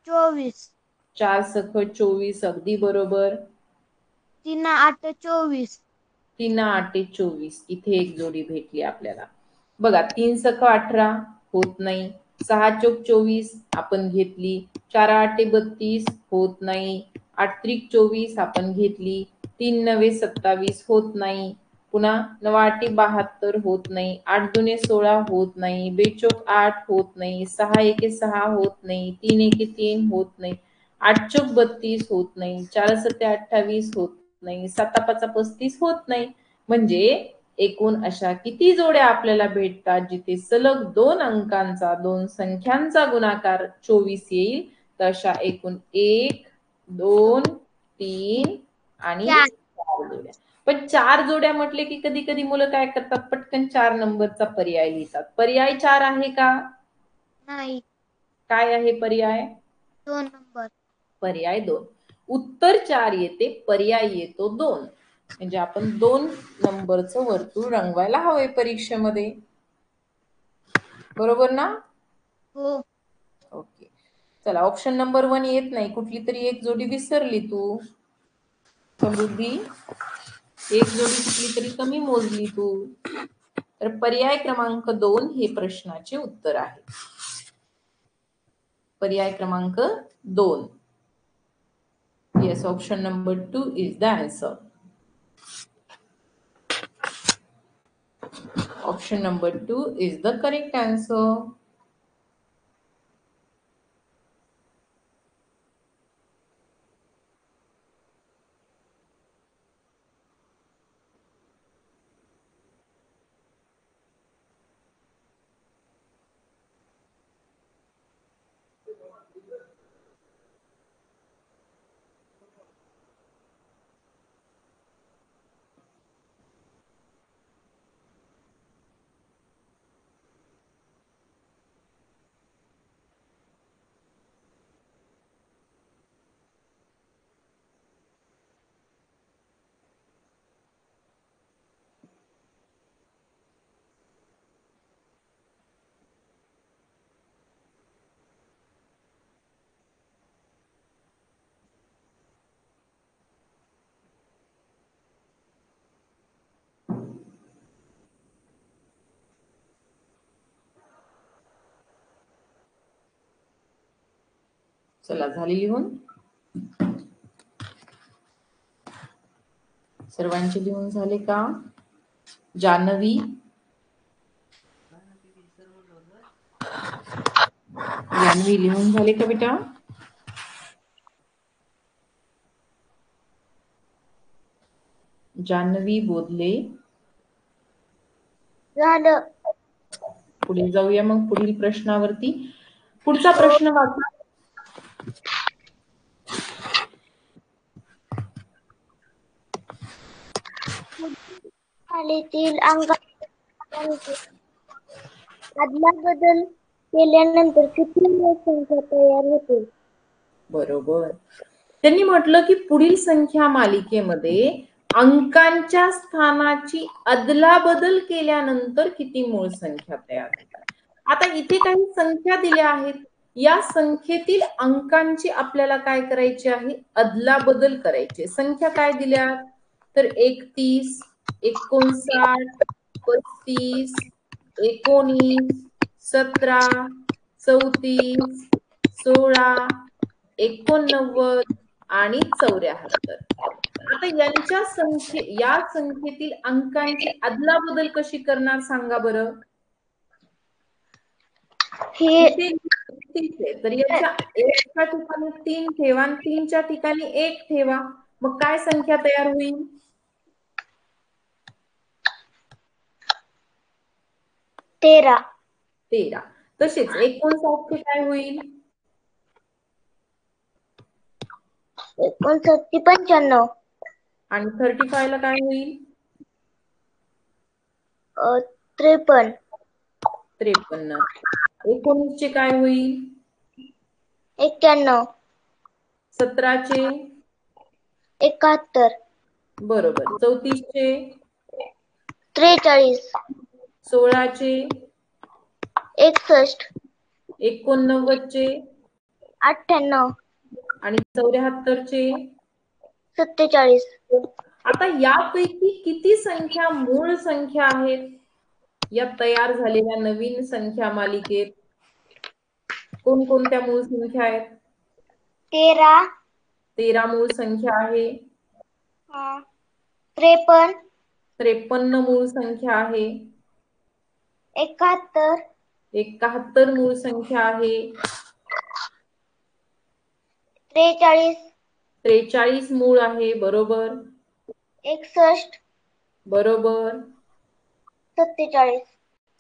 S1: 24
S2: 4 सख 24 अगदी बरोबर.
S1: 3 8 24
S2: 3 8 24 इथे एक जोडी भेटली आपल्याला बघा. 3 सख 18 होत नाही. 6 चोक 24 आपण घेतली. 4 8 32 होत नाही. 8 त्रिक 24 आपण घेतली. 3 9 27 होत नाही. पुन्हा 9 8 72 होत नाही. 8 दुने 16 होत नाही. बेचोक 8 होत नाही. 6 एके 6 होत नाही. 3 एके 3 होत नाही. 8 चोक 32 होत नाही. 4 सत्ते 28 होत नाही. 7 5 35 होत नाही. म्हणजे एकूण अशा किती जोड्या आपल्याला भेटतात जिथे सलग दोन अंकांचा दोन संख्यांचा गुणाकार 24 येईल? तर अशा एकूण 1 2 3 आणि 4 जोड्या. पण 4 जोड्या म्हटले की कधी कधी मुलं काय करतात, पटकन 4 नंबरचा पर्याय लिहितात. पर्याय 4 आहे का?
S1: नाही.
S2: काय आहे पर्याय?
S1: 2 नंबर.
S2: पर्याय 2. उत्तर 4 येते, पर्याय येतो 2. म्हणजे आपण 2 नंबरचं वर्तुळ रंगवायला हवंय परीक्षेमध्ये. बरोबर ना?
S1: हो.
S2: ओके. चला, ऑप्शन नंबर 1 येत नाही. कुठली तरी एक जोडी विसरली तू. समृद्धी, एक जोडी कुठली तरी कमी मोजली तू. तर पर्याय क्रमांक 2 हे प्रश्नाचे उत्तर आहे. पर्याय क्रमांक 2. Yes, option number 2 is the answer. Option number 2 is the correct answer. चला, झाली लिहून? सर्वांचे लिहून झाले का? जान्हवी, जान्हवी लिहून झाले का बेटा? जान्हवी बोधले.
S1: झालं.
S2: पुढे जाऊया मग पुढील प्रश्नावरती. पुढचा प्रश्न वाचा.
S1: खालीतील आदला बदल केल्यानंतर किती संख्या तयार होते?
S2: बरोबर. त्यांनी म्हटलं की पुढील संख्या मालिकेमध्ये अंकांच्या स्थानाची अदलाबदल केल्यानंतर किती मूळ संख्या तयार होतात. आता इथे काही संख्या दिल्या आहेत. या संख्येतील अंकांची आपल्याला काय करायची आहे? अदलाबदल करायची. संख्या काय दिल्या? तर 31, 59, 35, 19, 17, 34, 16, 89 आणि 74. आता या संख्येतील अंकांची अदलाबदल कशी करणार सांगा बरं? तर याच्या 1च्या ठिकाणी 3 ठेवा आणि 3च्या ठिकाणी 1 ठेवा. मग काय संख्या तयार होईल?
S1: 13.
S2: 13. तसेच 59 चे काय होईल?
S1: 59 95.
S2: आणि 35 ला काय होईल?
S1: 53.
S2: 53. 19 चे काय होईल?
S1: 91.
S2: 17 चे?
S1: 71.
S2: बरोबर. 34 चे?
S1: 43.
S2: 16 चे?
S1: 61.
S2: 89 चे?
S1: 98.
S2: आणि 74 चे?
S1: 47.
S2: आता यापैकी किती संख्या मूळ संख्या आहेत या तयार झालेल्या नवीन संख्या मालिकेत? कोणकोणत्या मूळ संख्या आहेत?
S1: 13.
S2: 13 मूळ संख्या आहे.
S1: 53.
S2: 53 मूळ संख्या आहे.
S1: 71.
S2: 71 मूळ संख्या आहे.
S1: 43.
S2: 43 मूळ आहे. बरोबर.
S1: 61.
S2: बरोबर.
S1: 47.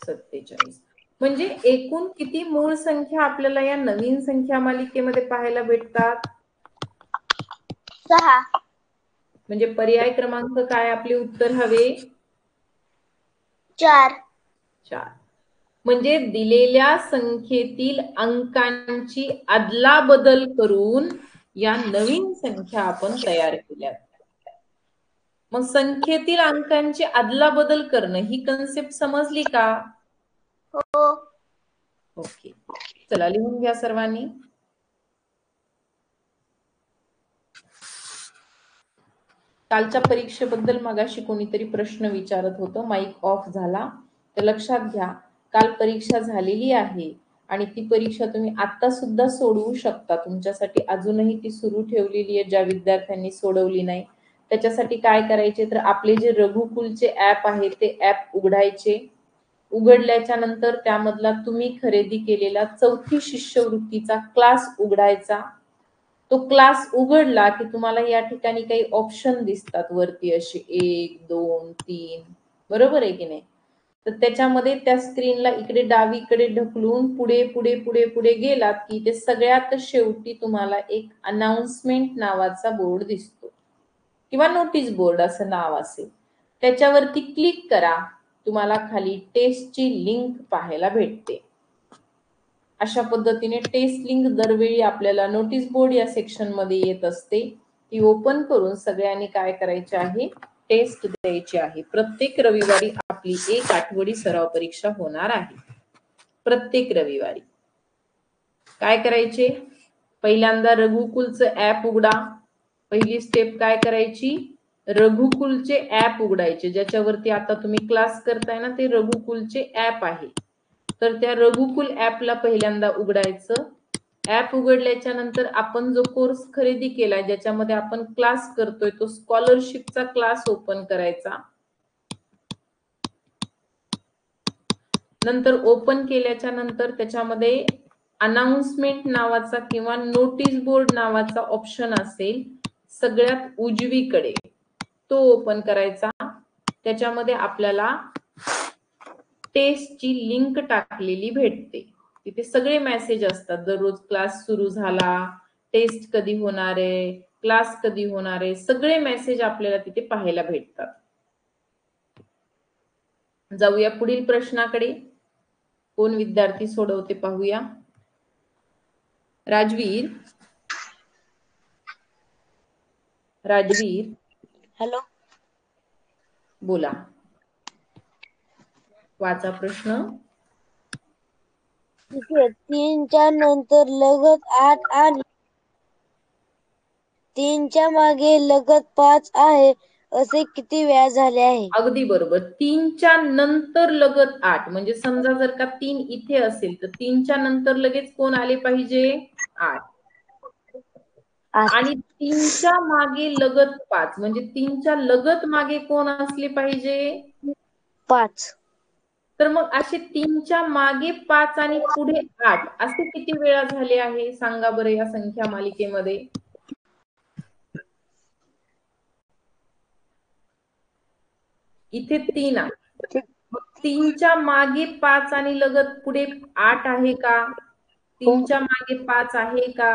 S2: 47. म्हणजे एकूण किती मूळ संख्या आपल्याला या नवीन संख्या मालिकेमध्ये पाहायला भेटतात?
S1: 6.
S2: म्हणजे पर्याय क्रमांक काय आपले उत्तर हवे?
S1: 4.
S2: 4. म्हणजे दिलेल्या संख्येतील अंकांची अदलाबदल करून या नवीन संख्या आपण तयार केल्या. मग संख्येतील अंकांची अदलाबदल करणं ही कन्सेप्ट समजली का?
S1: हो.
S2: ओके. चला लिहून घ्या सर्वांनी. कालच्या परीक्षेबद्दल मगाशी कोणीतरी प्रश्न विचारत होतं, माईक ऑफ झाला. तर लक्षात घ्या, काल परीक्षा झालेली आहे आणि ती परीक्षा तुम्ही आता सुद्धा सोडवू शकता. तुमच्यासाठी अजूनही ती सुरू ठेवलेली आहे. ज्या विद्यार्थ्यांनी सोडवली नाही त्याच्यासाठी काय करायचे, तर आपले जे रघुकुलचे ऍप आहे ते ऍप उघडायचे. उघडल्याच्या नंतर त्यामधला तुम्ही खरेदी केलेला 4थी शिष्यवृत्तीचा क्लास उघडायचा. तो क्लास उघडला की तुम्हाला या ठिकाणी काही ऑप्शन दिसतात वरती असे 1 2 3. बरोबर आहे की नाही? तर त्याच्यामध्ये त्या स्क्रीनला इकडे डावीकडे ढकलून पुढे पुढे पुढे पुढे गेलात की ते सगळ्यात शेवटी तुम्हाला एक अनाउन्समेंट नावाचा बोर्ड दिसतो किंवा नोटीस बोर्ड असं नाव असेल. त्याच्यावरती क्लिक करा. तुम्हाला खाली टेस्टची लिंक पाहायला भेटते. अशा पद्धतीने टेस्ट लिंक दरवेळी आपल्याला नोटीस बोर्ड या सेक्शन मध्ये येत असते. ती ओपन करून सगळ्यांनी काय करायचे आहे, टेस्ट द्यायची आहे. प्रत्येक रविवारी आपली 1 आठवडी सराव परीक्षा होणार आहे. प्रत्येक रविवारी काय करायचे, पहिल्यांदा रघुकुलचं ऍप उघडा. पहिली स्टेप काय करायची, रघुकुलचे ऍप उघडायचे. ज्याच्यावरती आता तुम्ही क्लास करताय ना ते रघुकुलचे ऍप आहे. तर त्या रघुकुल ऍपला पहिल्यांदा उघडायचं. ऍप उघडल्याच्या नंतर आपण जो कोर्स खरेदी केलाय ज्याच्यामध्ये आपण क्लास करतोय तो स्कॉलरशिपचा क्लास ओपन करायचा. नंतर ओपन केल्याच्या नंतर त्याच्यामध्ये अनाउन्समेंट नावाचा किंवा नोटीस बोर्ड नावाचा ऑप्शन असेल सगळ्यात उजवीकडे, तो ओपन करायचा. त्याच्यामध्ये आपल्याला टेस्टची लिंक टाकलेली भेटते. तिथे सगळे मेसेज असतात. दररोज क्लास सुरू झाला, टेस्ट कधी होणार आहे, क्लास कधी होणार आहे, सगळे मेसेज आपल्याला तिथे पाहायला भेटतात. जाऊया पुढील प्रश्नाकडे. कोण विद्यार्थी सोडवते पाहूया. राजवीर. राजवीर.
S1: हॅलो.
S2: बोला. वाचा प्रश्न.
S1: ठीक आहे. 3च्या नंतर लगत 8 आणि 3च्या मागे लगत 5 आहे असे किती वेळा झाले आहे?
S2: अगदी बरोबर. 3च्या नंतर लगत 8 म्हणजे समजा जर का 3 इथे असेल तर 3च्या नंतर लगेच कोण आले पाहिजे, 8. आणि 3च्या मागे लगत 5 म्हणजे 3च्या लगत मागे कोण असले पाहिजे,
S1: 5.
S2: तर मग असे 3च्या मागे 5 आणि पुढे 8 असे किती वेळा झाले आहे सांगा बरं या संख्या मालिकेमध्ये. इथे 3 आहे. 3च्या मागे 5 आणि लगत पुढे 8 आहे का? 3च्या मागे 5 आहे का?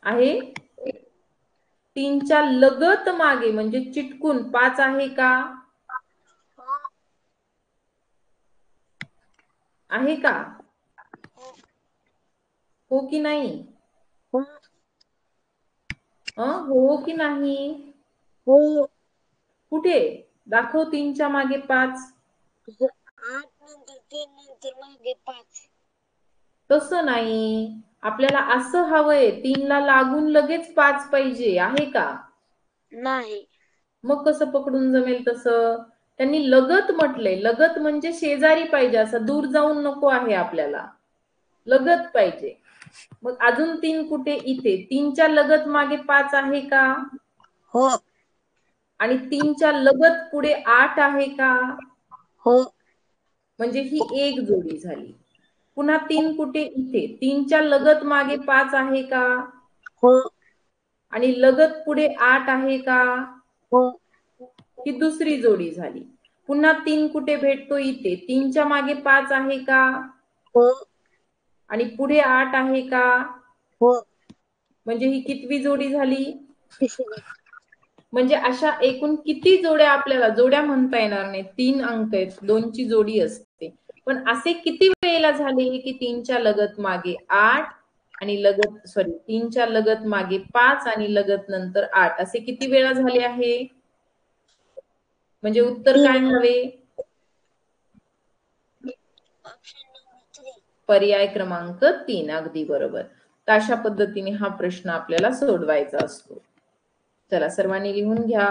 S2: आहे? 3च्या लगत मागे म्हणजे चिटकून 5 आहे का? आहे का? हो की नाही? हो की नाही?
S1: हो.
S2: कुठे दाखव 3च्या मागे 5.
S1: 8 नंतर 3 नंतर मागे 5.
S2: तसं नाही, आपल्याला असं हवंय 3ला लागून लगेच 5 पाहिजे. आहे का?
S1: नाही.
S2: मग कसं पकडून जमेल तसं? त्यांनी लगत म्हटलंय. लगत म्हणजे शेजारी पाहिजे, असं दूर जाऊन नको आहे आपल्याला, लगत पाहिजे. मग अजून 3 कुठे? इथे. 3च्या लगत मागे 5 आहे का?
S1: हो.
S2: आणि 3च्या लगत पुढे 8 आहे का?
S1: हो.
S2: म्हणजे ही एक जोडी झाली. पुन्हा 3 कुठे? इथे. 3च्या लगत मागे 5 आहे का?
S1: हो.
S2: आणि लगत पुढे 8 आहे का?
S1: हो.
S2: ही दुसरी जोडी झाली. पुन्हा 3 कुठे भेटतो? इथे. 3च्या मागे 5 आहे का?
S1: हो.
S2: आणि पुढे 8 आहे का?
S1: हो.
S2: म्हणजे ही कितवी जोडी झाली?
S1: तिसरी.
S2: म्हणजे अशा एकूण किती जोड्या? आपल्याला जोड्या म्हणता येणार नाही, 3 अंक आहेत, 2ची जोडी असते. पण असे किती वेळेला झाले की 3च्या लगत मागे 8 आणि 3च्या लगत मागे 5 आणि लगत नंतर 8 असे किती वेळा झाले आहे? म्हणजे उत्तर काय हवे? पर्याय क्रमांक 3. अगदी बरोबर. तर अशा पद्धतीने हा प्रश्न आपल्याला सोडवायचा असतो. चला सर्वांनी लिहून घ्या.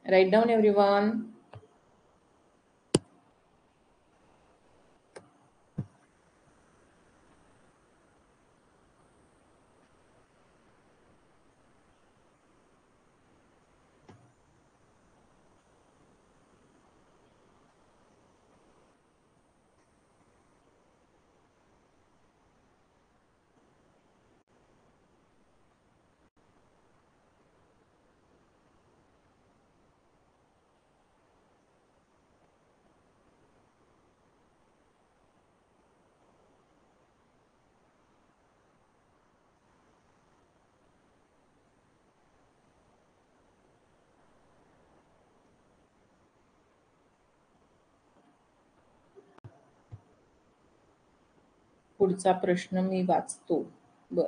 S2: Write down everyone. पुढचा प्रश्न मी वाचतो. बर,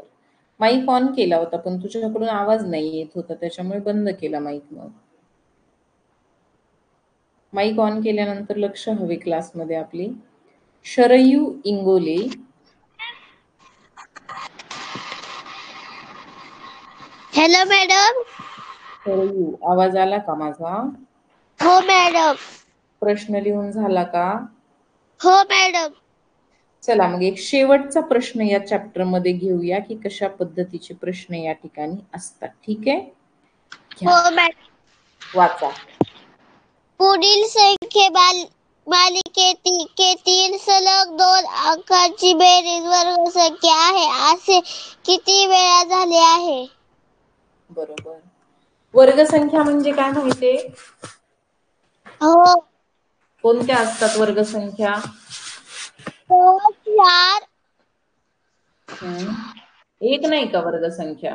S2: माईक ऑन केला होता पण तुझ्याकडून आवाज नाही येत होता, त्याच्यामुळे बंद केला माईक. मग माईक ऑन केल्यानंतर लक्ष हवे क्लासमध्ये आपली. शरयू इंगोले.
S1: Hello madam.
S2: शरयू, आवाज आला का माझा?
S1: हो मॅडम.
S2: प्रश्न लिहून झाला का?
S1: हो मॅडम.
S2: चला मग एक शेवटचा प्रश्न या चॅप्टर मध्ये घेऊया की कशा पद्धतीचे प्रश्न या ठिकाणी असतात. ठीक आहे, घ्या
S1: हो मॅडम.
S2: वाचा.
S1: पुढील मालिकेतील सलग 2 अंकांची बेरीज वर्गसंख्या आहे असे किती वेळा झाले आहे?
S2: बरोबर. वर्गसंख्या म्हणजे काय माहितीये?
S1: हो.
S2: कोणत्या असतात वर्गसंख्या?
S1: 2, 4.
S2: एक नाही का वर्गसंख्या?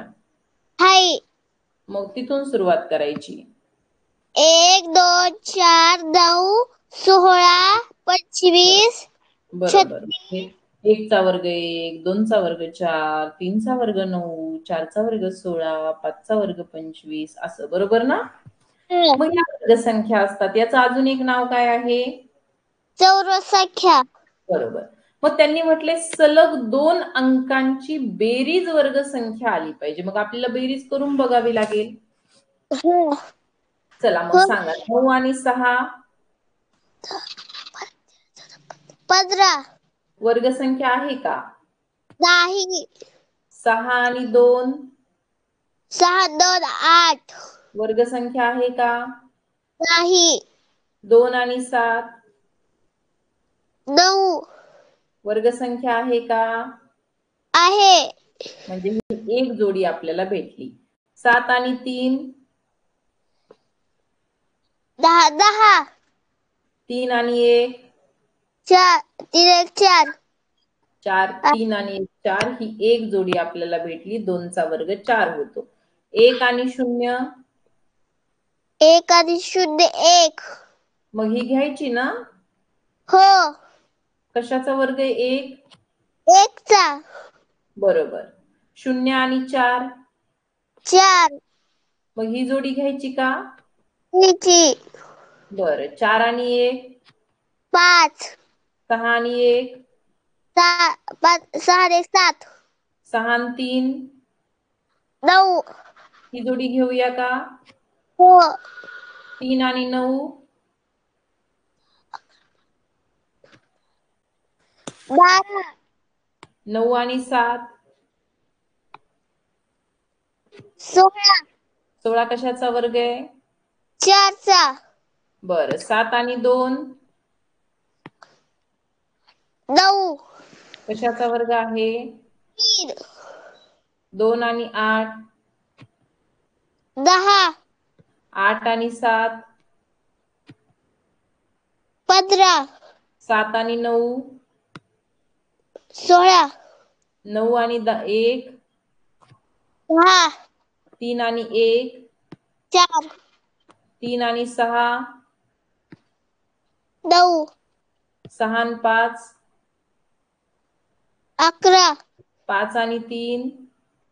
S1: हाय.
S2: मग तिथून सुरुवात करायची.
S1: 1, 2, 4, 9, 16, 25.
S2: बरोबर. 1चा वर्ग 1, 2चा वर्ग 4, 3चा वर्ग 9, 4चा वर्ग 16, 5चा वर्ग 25 असं, बरोबर ना? मग या वर्गसंख्या असतात. याचं अजून एक नाव काय आहे?
S1: चौरस संख्या.
S2: बरोबर. मग त्यांनी म्हटले सलग 2 अंकांची बेरीज वर्गसंख्या आली पाहिजे. मग आपल्याला बेरीज करून बघावी लागेल. चला मग सांगा. 9 आणि 6
S1: 15.
S2: वर्गसंख्या आहे का?
S1: नाही.
S2: 6 आणि 2
S1: 6, 2, 8.
S2: वर्गसंख्या आहे का?
S1: नाही.
S2: 2 आणि 7
S1: 9.
S2: वर्गसंख्या आहे का?
S1: आहे.
S2: म्हणजे ही एक जोडी आपल्याला भेटली. 7 आणि 3
S1: 10, 10.
S2: 3 आणि 1
S1: 4, 3, 1, 4.
S2: 4 3 आणि 1 4 ही एक जोडी आपल्याला भेटली. 2चा वर्ग 4 होतो. 1 आणि 0
S1: 1 आणि 0 1.
S2: मग ही घ्यायची ना?
S1: हो.
S2: कशाचा वर्ग आहे 1?
S1: 1 चा.
S2: बरोबर. 0 आणि 4
S1: 4.
S2: मग ही जोडी घ्यायची का?
S1: घ्यायची.
S2: बरं. 4 आणि 1
S1: 5.
S2: 6 आणि 1
S1: 6 आणि 7.
S2: 6 आणि 3
S1: 9.
S2: ही जोडी घेऊया का?
S1: हो.
S2: 3 आणि 9
S1: 12.
S2: 9 आणि 7
S1: 16.
S2: 16 कशाचा वर्ग आहे?
S1: 4 चा.
S2: बरं. 7 आणि 2
S1: 9.
S2: कशाचा वर्ग आहे?
S1: 3.
S2: 2 आणि 8
S1: 10.
S2: 8 आणि 7
S1: 15.
S2: 7 आणि 9
S1: 16.
S2: 9 आणि 1
S1: 10.
S2: 3 आणि 1
S1: 4.
S2: 3 आणि 6
S1: 9.
S2: 6 आणि 5
S1: 11.
S2: 5 आणि 3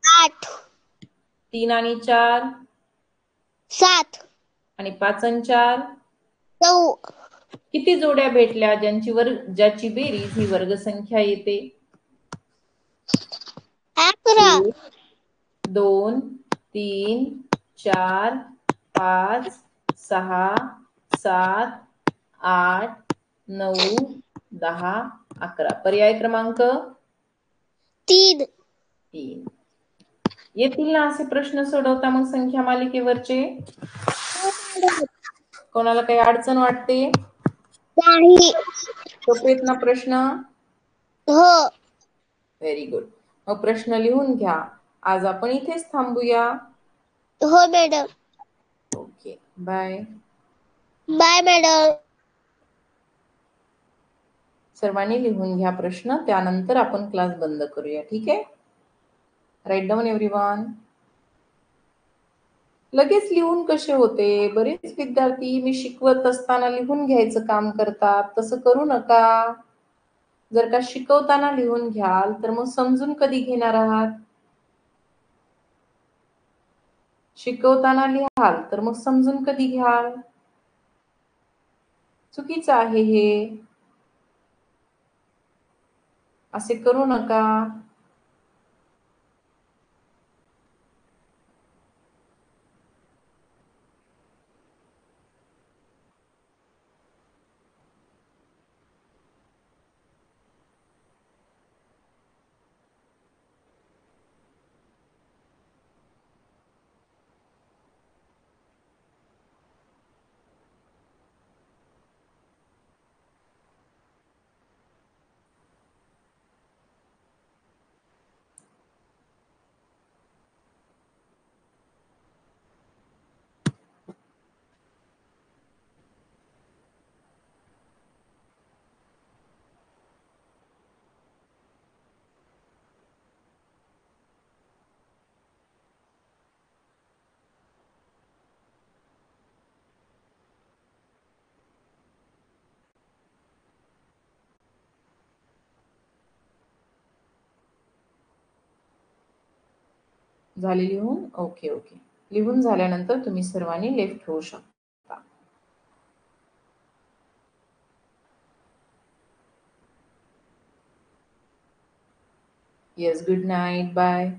S1: 8.
S2: 3 आणि 4
S1: 7.
S2: आणि 5 आणि 4
S1: 9.
S2: किती जोड्या भेटल्या ज्याची बेरीज ही वर्गसंख्या येते?
S1: 11.
S2: 1 2 3 4 5 6 7 8 9 10 11. पर्याय क्रमांक
S1: 3.
S2: 3. येतील ना असे प्रश्न सोडवता मग संख्या मालिकेवरचे? कोणाला काही अडचण वाटते?
S1: नाही.
S2: सोपे आहेत ना प्रश्न?
S1: हो.
S2: Very good. मग प्रश्न लिहून घ्या. आज आपण इथेच थांबूया.
S1: हो madam.
S2: Okay. Bye.
S1: Bye madam.
S2: सर्वांनी लिहून घ्या प्रश्न, त्यानंतर आपण क्लास बंद करूया. ठीक आहे? Write down everyone. लगेच लिहून कसे होते? बरेच विद्यार्थी मी शिकवत असताना लिहून घ्यायचं काम करतात. तसं करू नका. जर का शिकवताना लिहून घ्याल तर मग समजून कधी घेणार आहात? शिकवताना लिहाल तर मग समजून कधी घ्याल? चुकीचं आहे हे. असे करू नका. झाले लिहून? Okay okay. लिहून झाल्यानंतर तुम्ही सर्वांनी लेफ्ट होऊ शकता. Yes, good night. बाय.